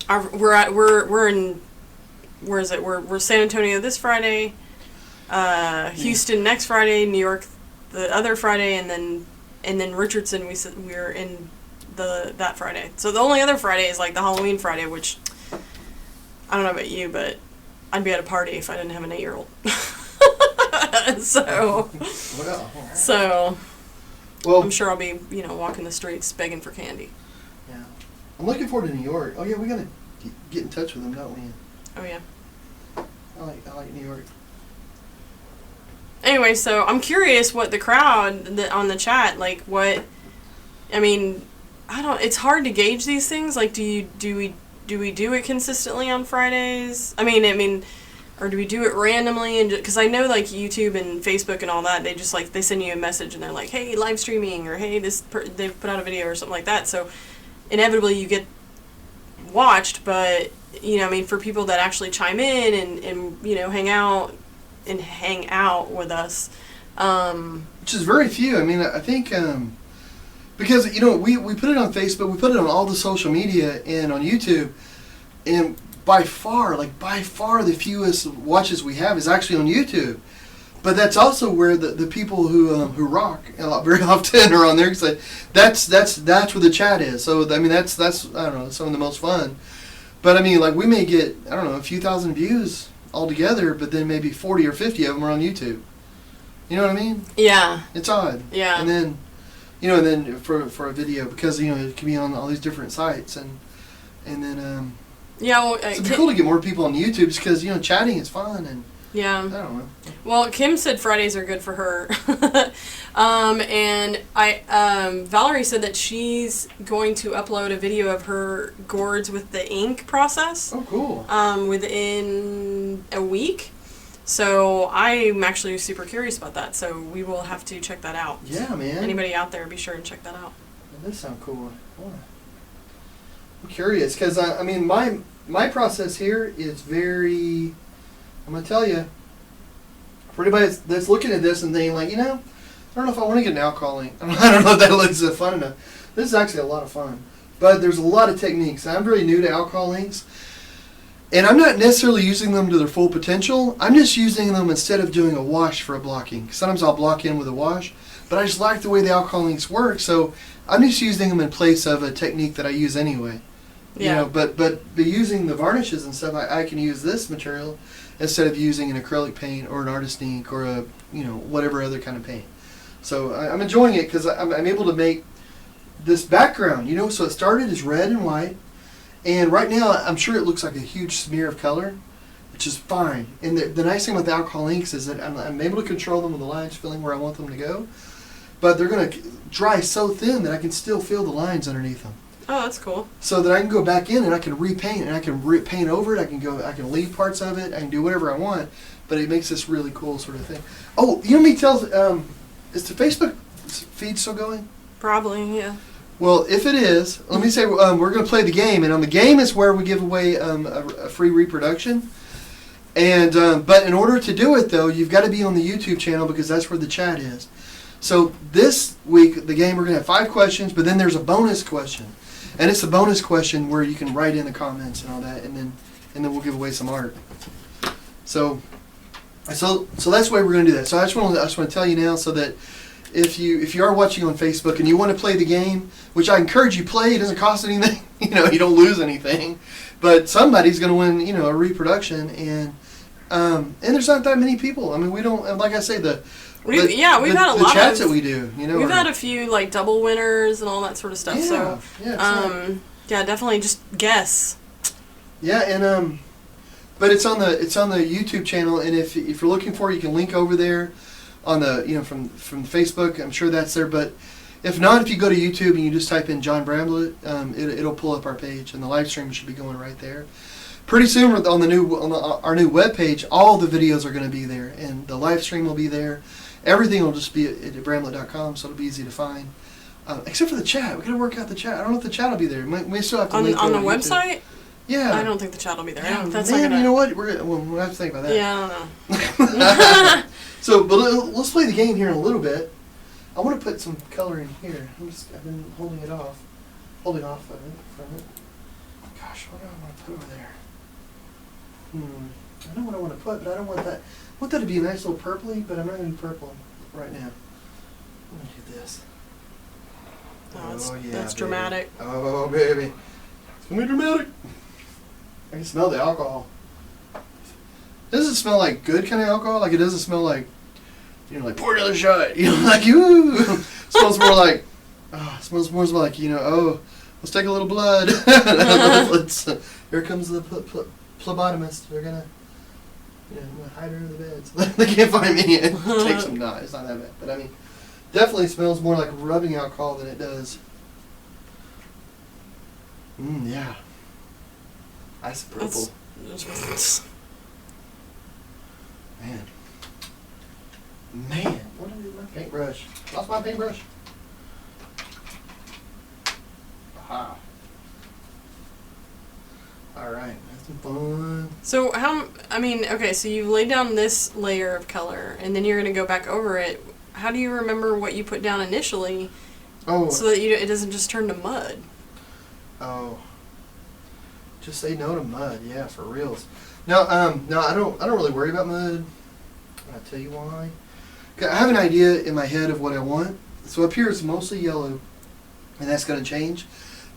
we're in, where is it? We're San Antonio this Friday, Houston next Friday, New York the other Friday, and then Richardson we're in that Friday. So the only other Friday is like the Halloween Friday, which I don't know about you, but I'd be at a party if I didn't have an 8-year-old. Well, I'm sure I'll be, you know, walking the streets begging for candy. Yeah, I'm looking forward to New York. Oh yeah, we gotta get in touch with them, don't we? Oh yeah. I like New York. Anyway, so I'm curious what the crowd on the chat, like, what, I mean, it's hard to gauge these things. Like, do we do it consistently on Fridays? I mean, or do we do it randomly? And because I know like YouTube and Facebook and all that, they just like, they send you a message and they're like, hey, live streaming, or hey, they've put out a video or something like that. So inevitably you get watched, but you know, I mean, for people that actually chime in and you know, hang out with us, which is very few. I mean, I think because you know, we put it on Facebook, we put it on all the social media and on YouTube, and by far the fewest watches we have is actually on YouTube. But that's also where the people who rock very often are on there, because that's where the chat is. So I mean, that's I don't know, some of the most fun. But I mean, like, we may get, I don't know, a few thousand views altogether, but then maybe 40 or 50 of them are on YouTube. You know what I mean? Yeah. It's odd. Yeah. And then, you know, for a video, because you know, it can be on all these different sites, and then yeah, well, it'd be cool to get more people on YouTube, just because, you know, chatting is fun, and yeah, I don't know. Well, Kim said Fridays are good for her, and Valerie said that she's going to upload a video of her gourds with the ink process. Oh, cool. Within a week. So I'm actually super curious about that. So we will have to check that out. Yeah, man. Anybody out there, be sure and check that out. That does sound cool. I'm curious because I mean my process here is very. I'm gonna tell you. For anybody that's looking at this and thinking like, I don't know if I want to get an alcohol ink. I don't know if that looks fun enough. This is actually a lot of fun, but there's a lot of techniques. I'm very new to alcohol inks, and I'm not necessarily using them to their full potential. I'm just using them instead of doing a wash for a blocking. Sometimes I'll block in with a wash, but I just like the way the alcohol inks work, so I'm just using them in place of a technique that I use anyway. Yeah. But using the varnishes and stuff, I can use this material instead of using an acrylic paint or an artist ink or a whatever other kind of paint. So I'm enjoying it because I'm able to make this background. So it started as red and white, and right now I'm sure it looks like a huge smear of color, which is fine. And the nice thing with the alcohol inks is that I'm able to control them with the lines filling where I want them to go, but they're going to dry so thin that I can still feel the lines underneath them. Oh, that's cool. So that I can go back in and I can repaint and I can paint over it. I can leave parts of it. I can do whatever I want. But it makes this really cool sort of thing. Oh, me tells is the Facebook feed still going? Probably, yeah. Well, if it is, let me say we're going to play the game, and on the game is where we give away a free reproduction. And but in order to do it though, you've got to be on the YouTube channel because that's where the chat is. So this week the game we're going to have 5 questions, but then there's a bonus question. And it's a bonus question where you can write in the comments and all that, and then we'll give away some art. So that's the way we're going to do that. So I just want to tell you now, so that if you are watching on Facebook and you want to play the game, which I encourage you play, it doesn't cost anything. You don't lose anything, but somebody's going to win a reproduction, and there's not that many people. I mean, we don't, like I say, we've had a lot chats that we do. We've had a few like double winners and all that sort of stuff. Definitely just guess. Yeah, and but it's on the YouTube channel, and if you're looking for it, you can link over there on the from Facebook. I'm sure that's there, but if not, if you go to YouTube and you just type in John Bramblett, it'll pull up our page, and the live stream should be going right there. Pretty soon on our new webpage, all the videos are going to be there, and the live stream will be there. Everything will just be at bramblett.com, so it'll be easy to find. Except for the chat. We got to work out the chat. I don't know if the chat will be there. We still have to link on the over website? Yeah. I don't think the chat will be there. Yeah, That's man, not gonna... you know what? We'll have to think about that. Yeah, I don't know. So, but let's play the game here in a little bit. I want to put some color in here. I've been holding off of it from it. Gosh, what do I want to put over there? I know what I want to put, but I don't want that. I want that to be a nice little purpley, but I'm not going to do purple right now. I'm going to do this. That's dramatic. Oh, baby. It's going to be dramatic. I can smell the alcohol. Does it smell like good kind of alcohol? Like it doesn't smell like, like pour another shot. Like ooh. It smells more like, smells more like, let's take a little blood. Here comes the phlebotomist. They're gonna, hide her in the bed. So they can't find me. It takes some time. It's not that bad, but I mean, definitely smells more like rubbing alcohol than it does. Yeah. Ice purple. Man, what did I do with my paintbrush? Lost my paintbrush. Aha. Alright, that's some fun. So so you've laid down this layer of color, and then you're going to go back over it. How do you remember what you put down initially so that it doesn't just turn to mud? Oh. Just say no to mud, yeah, for reals. No, I don't really worry about mud. I'll tell you why. I have an idea in my head of what I want. So up here it's mostly yellow, and that's going to change.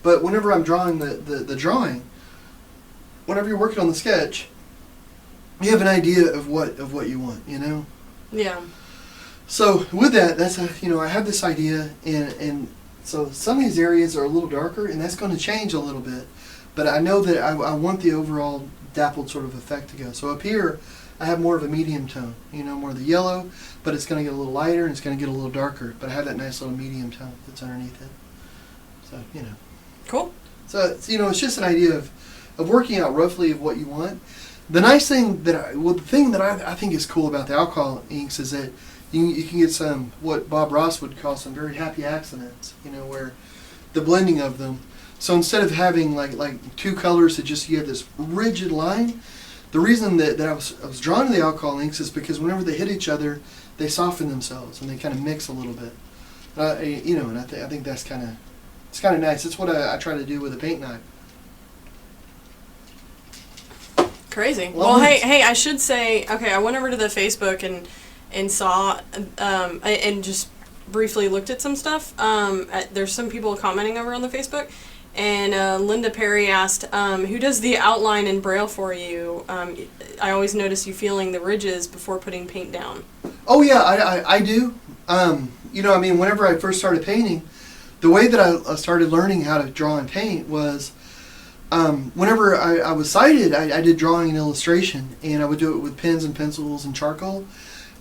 But whenever I'm drawing the drawing, whenever you're working on the sketch, you have an idea of what you want, Yeah. So with that, that's I have this idea, and so some of these areas are a little darker, and that's going to change a little bit. But I know that I want the overall dappled sort of effect to go. So up here, I have more of a medium tone, more of the yellow, but it's going to get a little lighter and it's going to get a little darker. But I have that nice little medium tone that's underneath it. So, Cool. So, it's just an idea of working out roughly of what you want. The nice thing the thing that I think is cool about the alcohol inks is that you can get some, what Bob Ross would call some very happy accidents, where the blending of them. So instead of having like two colors that just you have this rigid line, the reason that I was drawn to the alcohol inks is because whenever they hit each other, they soften themselves and they kind of mix a little bit. And I think that's kind of nice. That's what I try to do with a paint knife. Crazy. Well, hey, I should say, okay, I went over to the Facebook and saw and just briefly looked at some stuff. There's some people commenting over on the Facebook, and Linda Perry asked, who does the outline in Braille for you? I always notice you feeling the ridges before putting paint down. Oh yeah, I do. Whenever I first started painting, the way that I started learning how to draw and paint was, whenever I was sighted, I did drawing and illustration, and I would do it with pens and pencils and charcoal.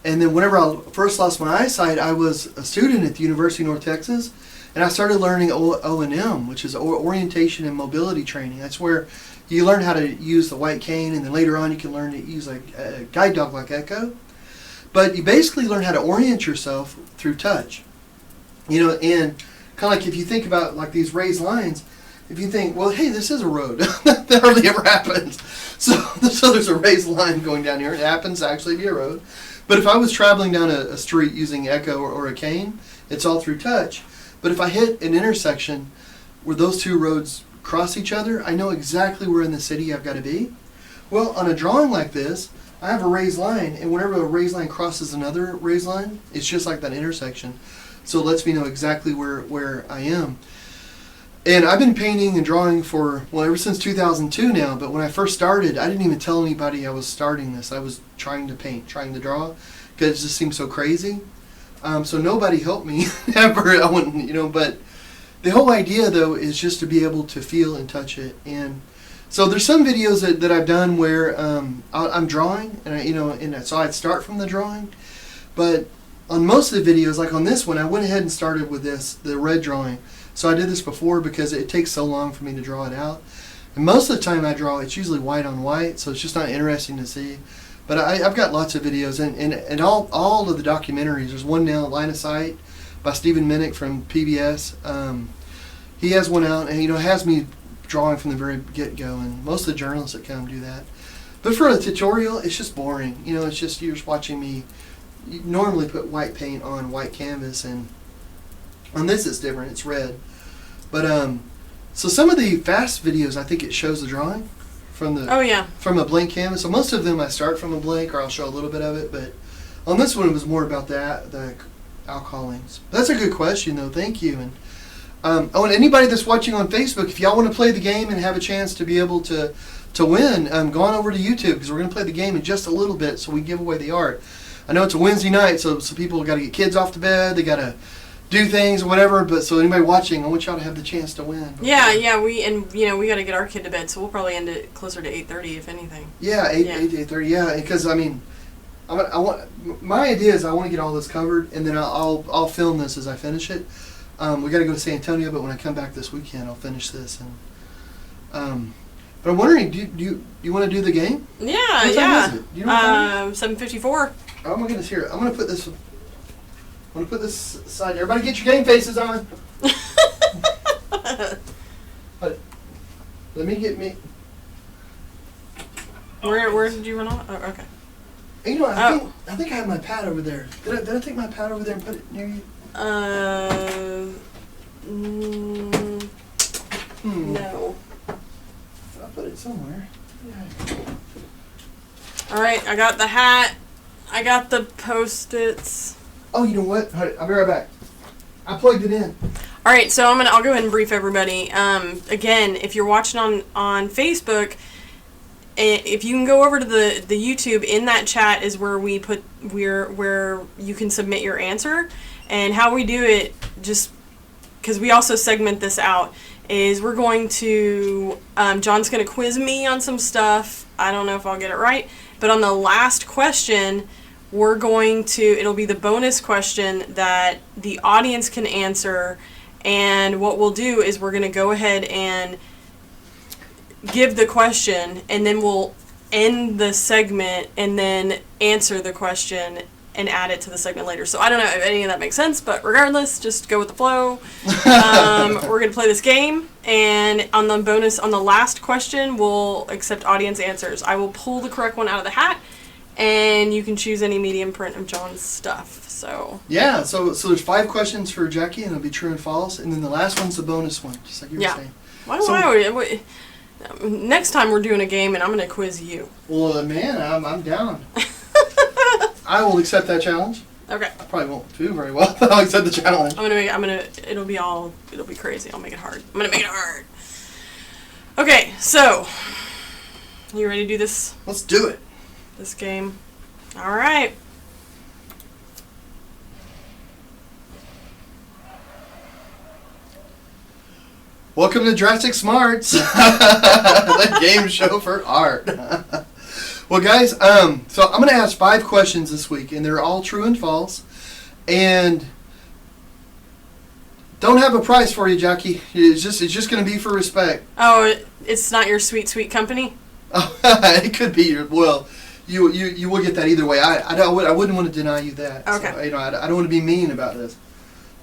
And then whenever I first lost my eyesight, I was a student at the University of North Texas, and I started learning O&M, which is orientation and mobility training. That's where you learn how to use the white cane, and then later on you can learn to use a guide dog like Echo. But you basically learn how to orient yourself through touch. And kind of like if you think about like these raised lines, if you think, well, hey, this is a road. That hardly ever happens. So there's a raised line going down here. It happens to actually be a road. But if I was traveling down a street using Echo or a cane, it's all through touch. But if I hit an intersection where those two roads cross each other, I know exactly where in the city I've got to be. Well, on a drawing like this, I have a raised line, and whenever a raised line crosses another raised line, it's just like that intersection. So it lets me know exactly where I am. And I've been painting and drawing ever since 2002 now, but when I first started, I didn't even tell anybody I was starting this. I was trying to paint, trying to draw, because it just seemed so crazy. So nobody helped me ever. I wouldn't, but the whole idea, though, is just to be able to feel and touch it. And so there's some videos that I've done where I'm drawing, and so I'd start from the drawing. But on most of the videos, like on this one, I went ahead and started with the red drawing. So I did this before because it takes so long for me to draw it out. And most of the time I draw, it's usually white on white, so it's just not interesting to see. But I've got lots of videos, and all of the documentaries. There's one now, Line of Sight, by Stephen Minnick from PBS. He has one out, and has me drawing from the very get-go, and most of the journalists that come do that. But for a tutorial, it's just boring. It's just you're just watching me normally put white paint on white canvas, and on this it's different, it's red. But so some of the fast videos, I think it shows the drawing from a blank canvas. So most of them I start from a blank, or I'll show a little bit of it. But on this one, it was more about the alcohol inks. That's a good question, though. Thank you. And and anybody that's watching on Facebook, if y'all want to play the game and have a chance to be able to win, go on over to YouTube, because we're going to play the game in just a little bit, so we give away the art. I know it's a Wednesday night, so people got to get kids off to bed. They got to do things or whatever, but so anybody watching, I want y'all to have the chance to win. Yeah, we got to get our kid to bed, so we'll probably end it closer to 8:30 if anything. Yeah, 8:30. Yeah, because I want my idea is I want to get all this covered, and then I'll film this as I finish it. We got to go to San Antonio, but when I come back this weekend, I'll finish this. And but I'm wondering, do you want to do the game? Yeah, what time is it? Do you know what time it is? 7:54. Oh my goodness! Here, I'm gonna put this aside. Everybody, get your game faces on. Let me get me. Where did you run off? Oh, okay. I think I have my pad over there. Did I take my pad over there and put it near you? No. I'll put it somewhere. Yeah. All right, I got the hat. I got the Post-its. Oh, you know what? I'll be right back. I plugged it in. All right, so I'll go ahead and brief everybody. Again, if you're watching on Facebook, if you can go over to the YouTube, in that chat is where where you can submit your answer. And how we do it, just because we also segment this out, is we're going to John's going to quiz me on some stuff. I don't know if I'll get it right, but on the last question, it'll be the bonus question that the audience can answer. And what we'll do is we're going to go ahead and give the question, and then we'll end the segment and then answer the question and add it to the segment later. So I don't know if any of that makes sense, but regardless, just go with the flow. We're going to play this game, And on the last question, we'll accept audience answers. I will pull the correct one out of the hat, and you can choose any medium print of John's stuff. So yeah, so there's 5 questions for Jackie, and it'll be true and false, and then the last one's the bonus one, just like you were saying. Why next time we're doing a game, and I'm going to quiz you. Well, man, I'm down. I will accept that challenge. Okay. I probably won't do very well, but I'll accept the challenge. It'll be crazy. I'll make it hard. I'm gonna make it hard. Okay, so, you ready to do this? Let's do it. This game. All right. Welcome to Drastic Smarts, the game show for art. Well, guys, so I'm going to ask 5 questions this week, and they're all true and false. And don't have a prize for you, Jackie. It's just going to be for respect. Oh, it's not your sweet, sweet company? Oh, it could be your. Well, you will get that either way. I wouldn't want to deny you that. Okay. So, I don't want to be mean about this.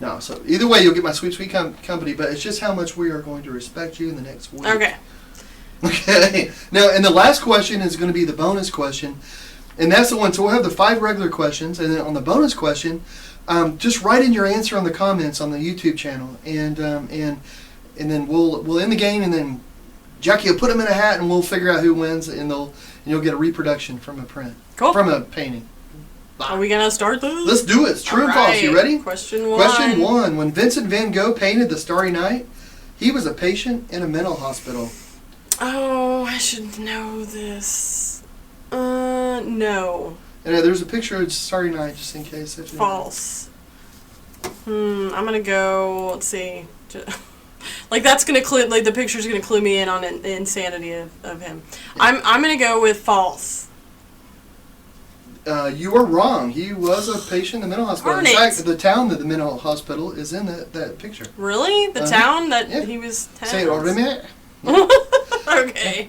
No, so either way, you'll get my sweet, sweet company. But it's just how much we are going to respect you in the next week. Okay. Okay. Now, and the last question is going to be the bonus question, and that's the one. So we'll have the 5 regular questions, and then on the bonus question, just write in your answer on the comments on the YouTube channel, and then we'll end the game, and then Jackie will put them in a hat, and we'll figure out who wins, and you'll get a reproduction from a print, from a painting. Are we gonna start this? Let's do it. It's true and false. You ready? Question 1. Question 1. When Vincent van Gogh painted The Starry Night, he was a patient in a mental hospital. Oh, I should know this. No. And there's a picture of Starry Night, just in case. False. I'm gonna go. Let's see. Like that's gonna clue. Like the picture's gonna clue me in on the insanity of him. Yeah. I'm gonna go with false. You are wrong. He was a patient in the mental hospital. Darn in it. fact, the town that the mental hospital is in that picture. Really? The town that he was. Say it, Okay.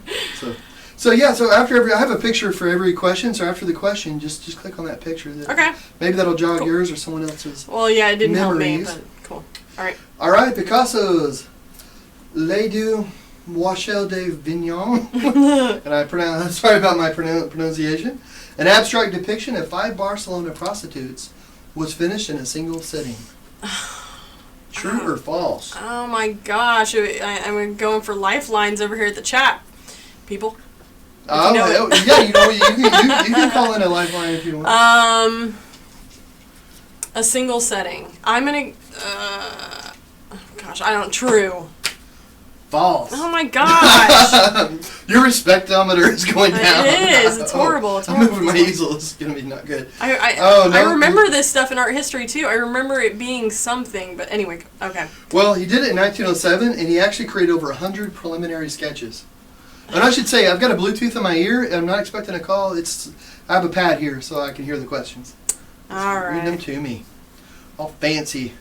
So after I have a picture for every question. So after the question, just click on that picture. Okay. Maybe that'll jog yours or someone else's. Well, yeah, it didn't memories. help me, but cool. All right. All right, Picasso's Les Deux Mochel de Vignon, and sorry about my pronunciation. An abstract depiction of 5 Barcelona prostitutes was finished in a single sitting. True or false? Oh my gosh! I'm going for lifelines over here at the chat, people. Oh, yeah, you can call in a lifeline if you want. A single setting. I'm gonna. True. False. Oh my gosh! Your respectometer is going down. It is. It's horrible. It's horrible. I'm moving my easel. It's gonna be not good. I remember this stuff in art history too. I remember it being something, but anyway, okay. Well, he did it in 1907, and he actually created over 100 preliminary sketches. And I should say, I've got a Bluetooth in my ear, and I'm not expecting a call. I have a pad here, so I can hear the questions. All right. Read them to me. All fancy.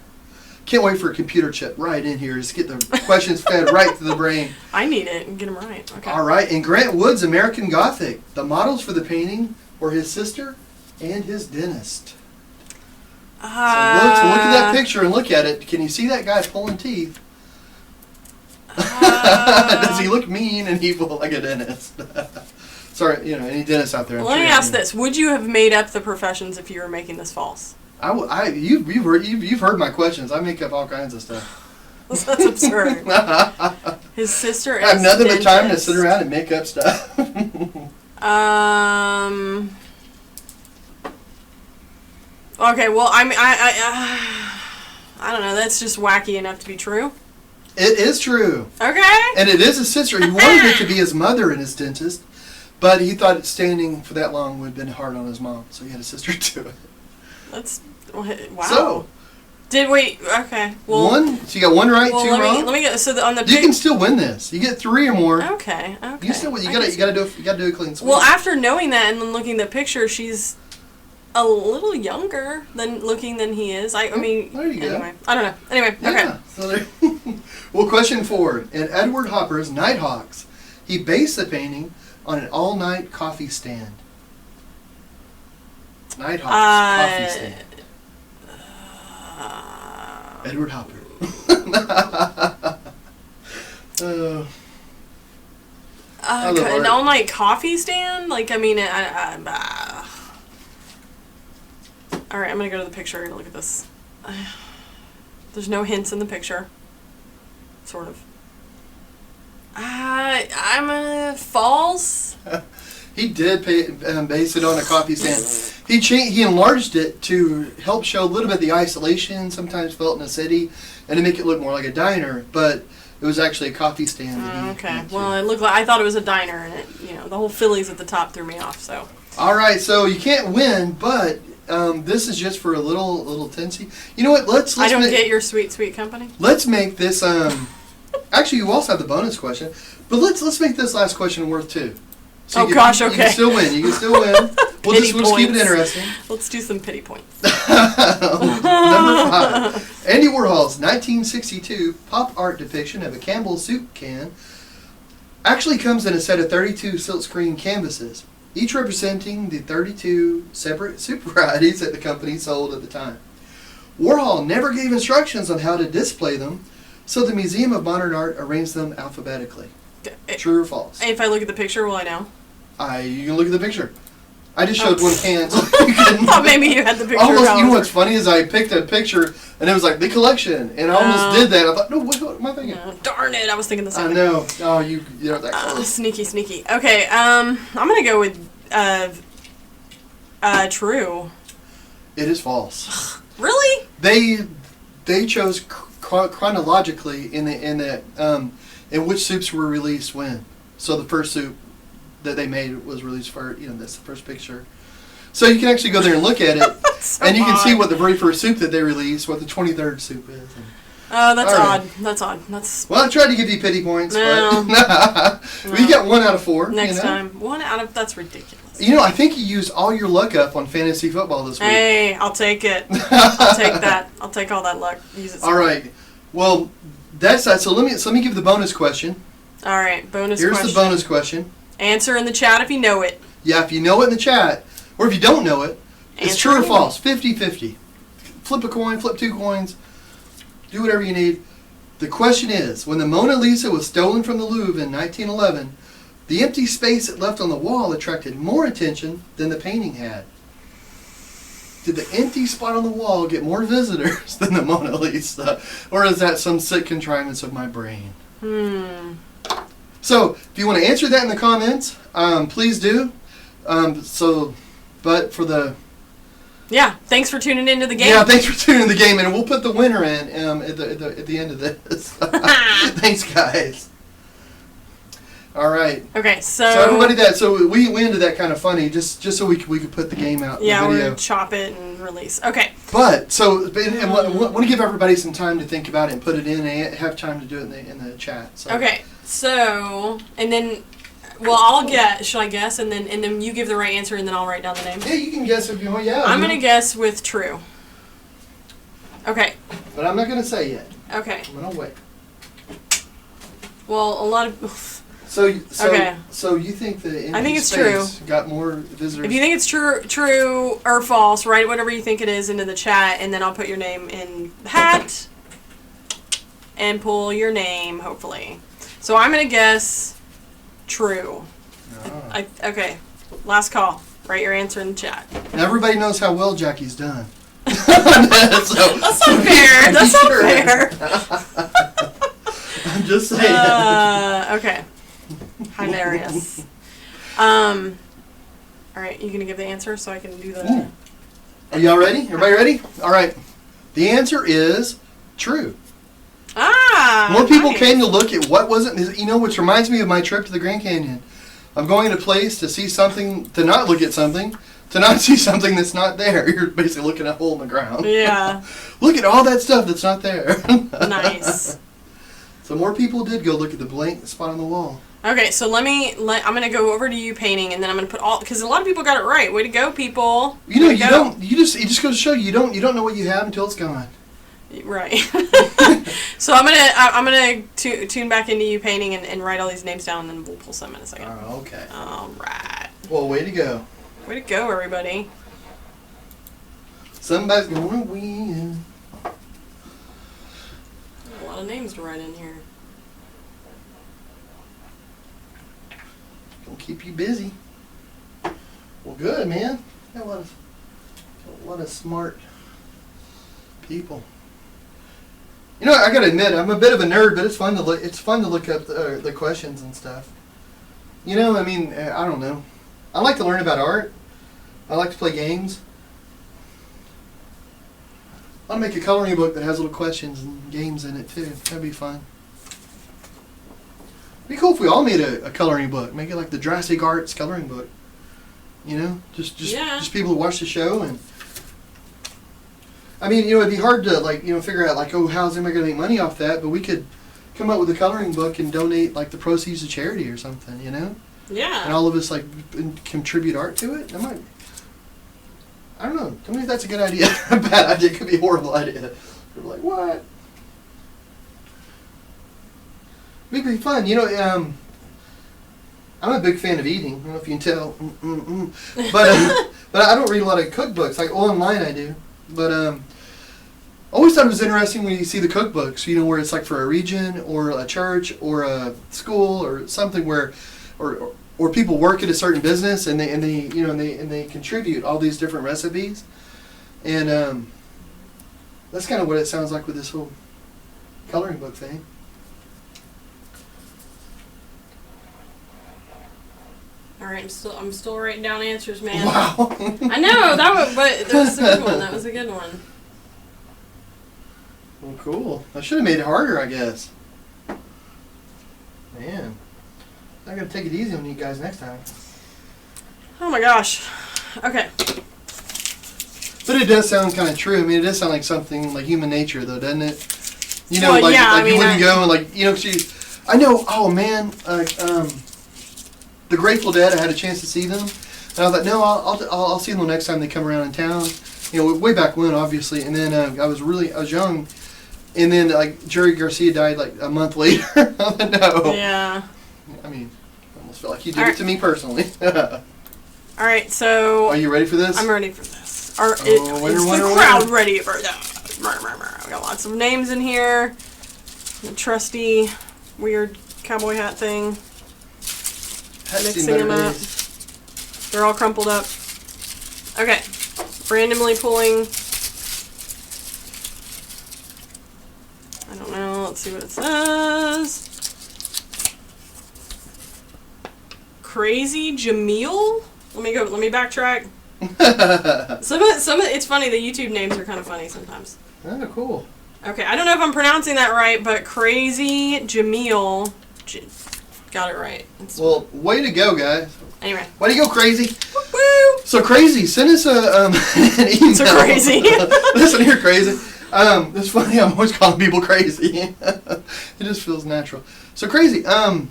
Can't wait for a computer chip right in here. Just get the questions fed right to the brain. I need it and get them right. Okay. All right. In Grant Wood's American Gothic, the models for the painting were his sister and his dentist. So look at that picture and look at it. Can you see that guy pulling teeth? Does he look mean and evil like a dentist? Sorry, any dentists out there. Let me ask this: would you have made up the professions if you were making this false? You've heard my questions. I make up all kinds of stuff. That's absurd. His sister is I have nothing but time to sit around and make up stuff. Okay, well, I don't know. That's just wacky enough to be true. It is true. Okay. And it is his sister. He wanted it to be his mother and his dentist, but he thought standing for that long would have been hard on his mom, so he had his sister do it. That's wow. So, okay. Well, so you got 1 right, 2 wrong. Let me get on the. You can still win this. You get 3 or more. Okay. You gotta do a clean sweep. Well, after knowing that and then looking at the picture, she's a little younger than he is. I mean, there you anyway, go. I don't know. Anyway, yeah, okay. So well, question 4. In Edward Hopper's Nighthawks, he based the painting on an all-night coffee stand. Nighthawks coffee stand. Edward Hopper. An all-night coffee stand? Like, I mean, all right, I'm gonna go to the picture and look at this. There's no hints in the picture. Sort of. I'm a false. He did base it on a coffee stand. He enlarged it to help show a little bit the isolation sometimes felt in a city, and to make it look more like a diner. But it was actually a coffee stand. Okay. Well, it looked like I thought it was a diner, and it, the whole Phillies at the top threw me off. So. All right, so you can't win, but this is just for a little tinsy. You know what? Let's I don't get your sweet company. Let's make this. Actually, you also have the bonus question, but let's make this last question worth 2. So okay. You can still win. You can still win. We'll just keep it interesting. Let's do some pity points. Number 5. Andy Warhol's 1962 pop art depiction of a Campbell's soup can actually comes in a set of 32 silkscreen canvases, each representing the 32 separate soup varieties that the company sold at the time. Warhol never gave instructions on how to display them, so the Museum of Modern Art arranged them alphabetically. True or false? If I look at the picture, will I know? You can look at the picture. I just showed one can, so you couldn't. I thought maybe you had the picture. You know what's funny is I picked a picture, and it was like the collection, and I almost did that. I thought, no, what am I thinking? Darn it! I was thinking the same. I know. Oh, you're that close. Sneaky. Okay, I'm gonna go with true. It is false. Really? They chose chronologically in which soups were released when. So the first soup that they made was released first. That's the first picture. So you can actually go there and look at it, and you can see what the very first soup that they released, what the 23rd soup is. That's odd. That's odd. Well, I tried to give you pity points, no. but we got 1 out of 4. Next time, 1 out of that's ridiculous. I think you used all your luck up on fantasy football this week. Hey, I'll take it. I'll take that. I'll take all that luck. Use it. All right. Well, that's that. So let me give the bonus question. All right, bonus Here's question. Here's the bonus question. Answer in the chat if you know it. Yeah, if you know it in the chat, or if you don't know it, it's true or false. 50-50. Flip a coin, flip 2 coins, do whatever you need. The question is, when the Mona Lisa was stolen from the Louvre in 1911, the empty space it left on the wall attracted more attention than the painting had. Did the empty spot on the wall get more visitors than the Mona Lisa? Or is that some sick contrivance of my brain? So, if you want to answer that in the comments, please do. But for the... Yeah, thanks for tuning into the game. Yeah, thanks for tuning in the game, and we'll put the winner in at the end of this. Thanks, guys. All right. Okay, so everybody we ended that kind of funny, just so we could put the game out. Yeah, in the video. We're chop it and release. Okay. But and want to give everybody some time to think about it and put it in, and have time to do it in the chat. So. Okay, so and then. Well, I'll guess. Should I guess, and then you give the right answer, and then I'll write down the name. Yeah, you can guess if you want. Yeah. I'm gonna guess with true. Okay. But I'm not gonna say yet. Okay. I'm gonna wait. Well, a lot of. Okay. So you think the I think it's true. Got more visitors? If you think it's true or false, write whatever you think it is into the chat, and then I'll put your name in the hat and pull your name, hopefully. So I'm gonna guess. True. Okay. Last call. Write your answer in the chat. Now everybody knows how well Jackie's done. That's not fair. That's not fair. I'm just saying. Okay. Hilarious. All right. You gonna give the answer so I can do the. Are y'all ready? Everybody ready? All right. The answer is true. More people came to look at what wasn't, which reminds me of my trip to the Grand Canyon. I'm going to a place to see something, to not look at something, to not see something that's not there. You're basically looking at a hole in the ground. Yeah. Look at all that stuff that's not there. Nice. So more people did go look at the blank spot on the wall. Okay, so I'm going to go over to you painting, and then I'm going to put because a lot of people got it right. Way to go, people. It just goes to show you don't know what you have until it's gone. Right. So I'm gonna tune back into you painting and write all these names down, and then we'll pull some in a second. Oh, okay. All right. Well, way to go. Way to go, everybody. Somebody's gonna win. A lot of names to write in here. keep you busy. Well, good, man. Got a lot of smart people. You know, I gotta admit, I'm a bit of a nerd, but it's fun to look. It's fun to look up the questions and stuff. You know, I mean, I don't know. I like to learn about art. I like to play games. I'll make a coloring book that has little questions and games in it too. That'd be fun. It'd be cool if we all made a coloring book. Make it like the Drastic Arts coloring book. You know, just people who watch the show. And I mean, you know, it'd be hard to like, you know, figure out like, oh, how's anybody gonna make money off that? But we could come up with a coloring book and donate like the proceeds to charity or something. You know? Yeah. And all of us like contribute art to it. That might. I don't know. Tell me if that's a good idea. A bad idea. It could be a horrible idea. We're like, what? It'd be fun. You know, I'm a big fan of eating. I don't know if you can tell. But I don't read a lot of cookbooks. Like online I do. But I always thought it was interesting when you see the cookbooks, you know, where it's like for a region or a church or a school or something where, or people work at a certain business and they contribute all these different recipes, and that's kind of what it sounds like with this whole coloring book thing. All right, I'm still writing down answers, man. Wow. I know but that was a good one. That was a good one. Well, cool. I should have made it harder, I guess. Man. I'm going to take it easy on you guys next time. Oh my gosh. Okay. But it does sound kind of true. I mean, it does sound like something like human nature, though, doesn't it? You know, well, like, yeah, like you wouldn't go and, like, you know, I know, oh man, the Grateful Dead, I had a chance to see them. And I thought, no, I'll see them next time they come around in town. You know, way back when, obviously. And then I was young. And then, like, Jerry Garcia died, like, a month later. No. Yeah. I mean, I almost felt like you did it to me personally. All right, so... Are you ready for this? I'm ready for this. Is winner, the crowd ready for that? We got lots of names in here. The trusty, weird cowboy hat thing. Mixing them up. They're all crumpled up. Okay. Randomly pulling... I don't know. Let's see what it says. Crazy Jamil? Let me backtrack. It's funny, the YouTube names are kind of funny sometimes. Oh, cool. Okay, I don't know if I'm pronouncing that right, but Crazy Jamil got it right. Well, way to go, guys. Anyway. Way to go, Crazy. Woo! So, Crazy, send us an email. So Crazy. Listen here, Crazy. It's funny, I'm always calling people crazy. It just feels natural. So, Crazy, send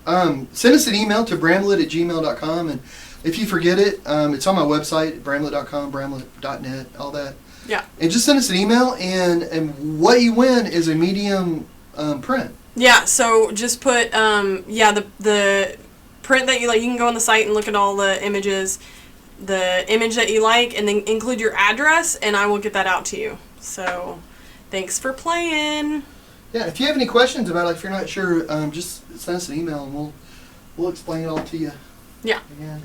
us an email to bramlett@gmail.com, and if you forget it, it's on my website, bramlett.com, bramlett.net, all that. Yeah. And just send us an email, and what you win is a medium print. Yeah, so just put, the print that you like. You can go on the site and look at all the images, the image that you like, and then include your address, and I will get that out to you. So, thanks for playing. Yeah, if you have any questions about it, if you're not sure, just send us an email, and we'll explain it all to you. Yeah. Again,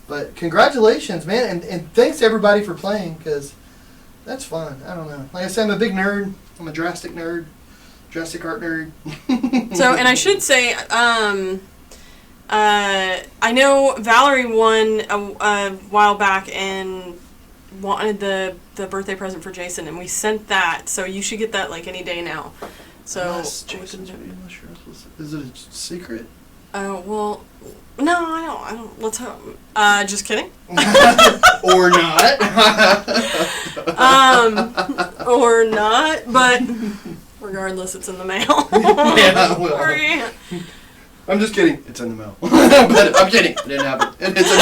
but congratulations, man, and thanks to everybody for playing, because that's fun. I don't know. Like I said, I'm a big nerd. I'm a Drastic nerd. Drastic art nerd. So, and I should say, I know Valerie won a while back and wanted the birthday present for Jason, and we sent that, so you should get that like any day now. So, Jason, is it a secret? Well, no, I don't. Let's hope. Just kidding. Or not. Or not, but regardless, it's in the mail. Yeah, well, I'm just kidding. It's in the mail. But I'm kidding. It didn't happen. It's in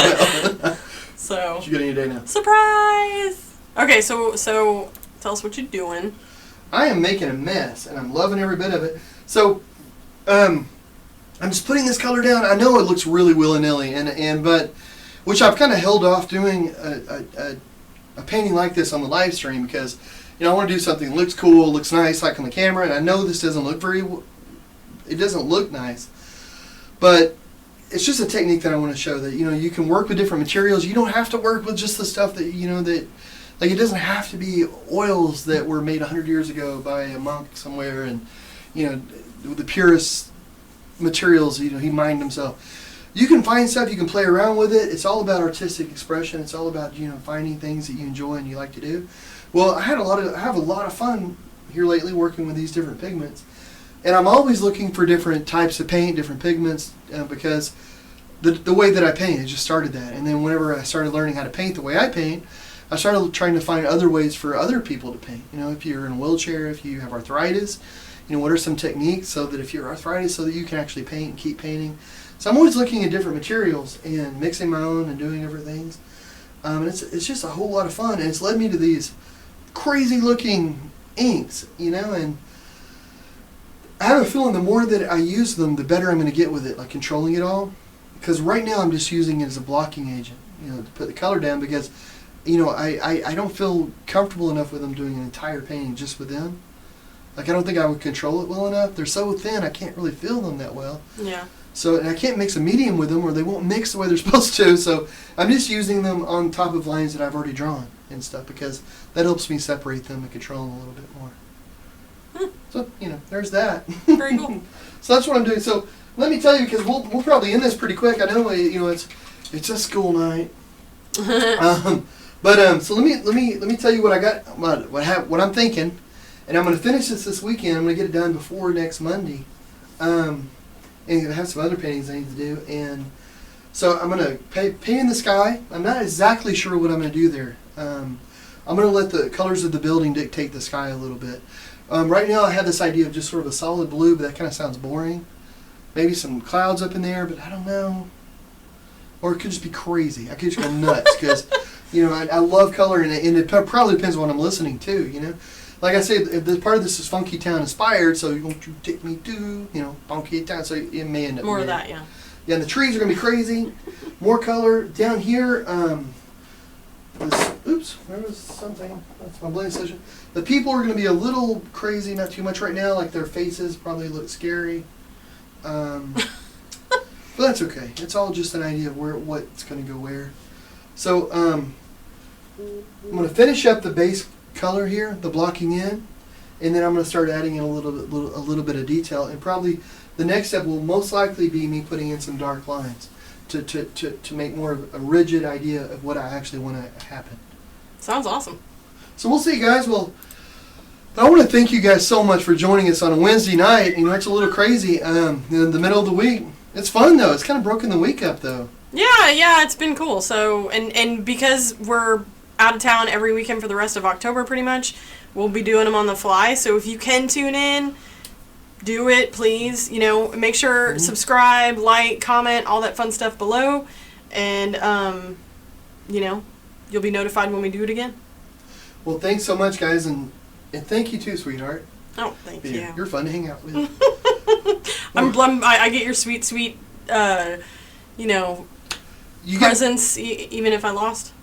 the mail. So. What you getting today now? Surprise! Okay, so tell us what you're doing. I am making a mess, and I'm loving every bit of it. So, I'm just putting this color down. I know it looks really willy-nilly, but which I've kind of held off doing a painting like this on the live stream because, you know, I want to do something that looks cool, looks nice, like on the camera, and I know this doesn't look it doesn't look nice, but it's just a technique that I want to show that, you can work with different materials. You don't have to work with just the stuff that, that, like, it doesn't have to be oils that were made 100 years ago by a monk somewhere and, the purest materials, he mined himself. You can find stuff, you can play around with it. It's all about artistic expression. It's all about, finding things that you enjoy and you like to do. Well, I have a lot of fun here lately working with these different pigments. And I'm always looking for different types of paint, different pigments, because the way that I paint, it just started that. And then whenever I started learning how to paint the way I paint, I started trying to find other ways for other people to paint. If you're in a wheelchair, if you have arthritis, what are some techniques so that if you're arthritis, so that you can actually paint and keep painting. So I'm always looking at different materials and mixing my own and doing different things. And it's just a whole lot of fun. And it's led me to these crazy looking inks, and I have a feeling the more that I use them, the better I'm going to get with it, like controlling it all. Because right now I'm just using it as a blocking agent, to put the color down because, I don't feel comfortable enough with them doing an entire painting just with them. Like, I don't think I would control it well enough. They're so thin, I can't really feel them that well. Yeah. So, and I can't mix a medium with them or they won't mix the way they're supposed to. So I'm just using them on top of lines that I've already drawn and stuff because that helps me separate them and control them a little bit more. So, there's that. Very cool. So that's what I'm doing. So let me tell you, because we'll probably end this pretty quick. I know, it's a school night. So let me tell you what I got, what I'm thinking, and I'm going to finish this weekend. I'm going to get it done before next Monday. And I have some other paintings I need to do, and so I'm going to paint in the sky. I'm not exactly sure what I'm going to do there. I'm going to let the colors of the building dictate the sky a little bit. Right now I have this idea of just sort of a solid blue, but that kind of sounds boring. Maybe some clouds up in there, but I don't know. Or it could just be crazy. I could just go nuts because, I love color, and it probably depends on what I'm listening to, Like I said, part of this is Funky Town inspired, so you want to take me to, Funky Town, so it may end up More of that, yeah. Yeah, and the trees are going to be crazy. More color. Down here, oops, there was something. That's my blending session. The people are going to be a little crazy, not too much right now, like their faces probably look scary. But that's okay. It's all just an idea of what's going to go where. So I'm going to finish up the base color here, the blocking in, and then I'm going to start adding in a little bit of detail. And probably the next step will most likely be me putting in some dark lines to make more of a rigid idea of what I actually want to happen. Sounds awesome. So we'll see, guys. Well, I want to thank you guys so much for joining us on a Wednesday night. It's a little crazy in the middle of the week. It's fun, though. It's kind of broken the week up, though. Yeah, it's been cool. So, and because we're out of town every weekend for the rest of October, pretty much, we'll be doing them on the fly. So if you can tune in, do it, please. Make sure subscribe, like, comment, all that fun stuff below, and you'll be notified when we do it again. Well, thanks so much, guys, and thank you too, sweetheart. Oh, thank you. You're fun to hang out with. I get your sweet, presents, even if I lost.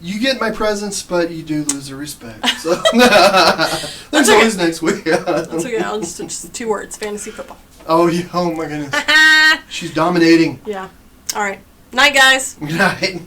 You get my presents, but you do lose the respect. So there's okay. Always next week. That's okay. I'll just 2 words: fantasy football. Oh, yeah. Oh my goodness. She's dominating. Yeah. All right. Night, guys. Good night.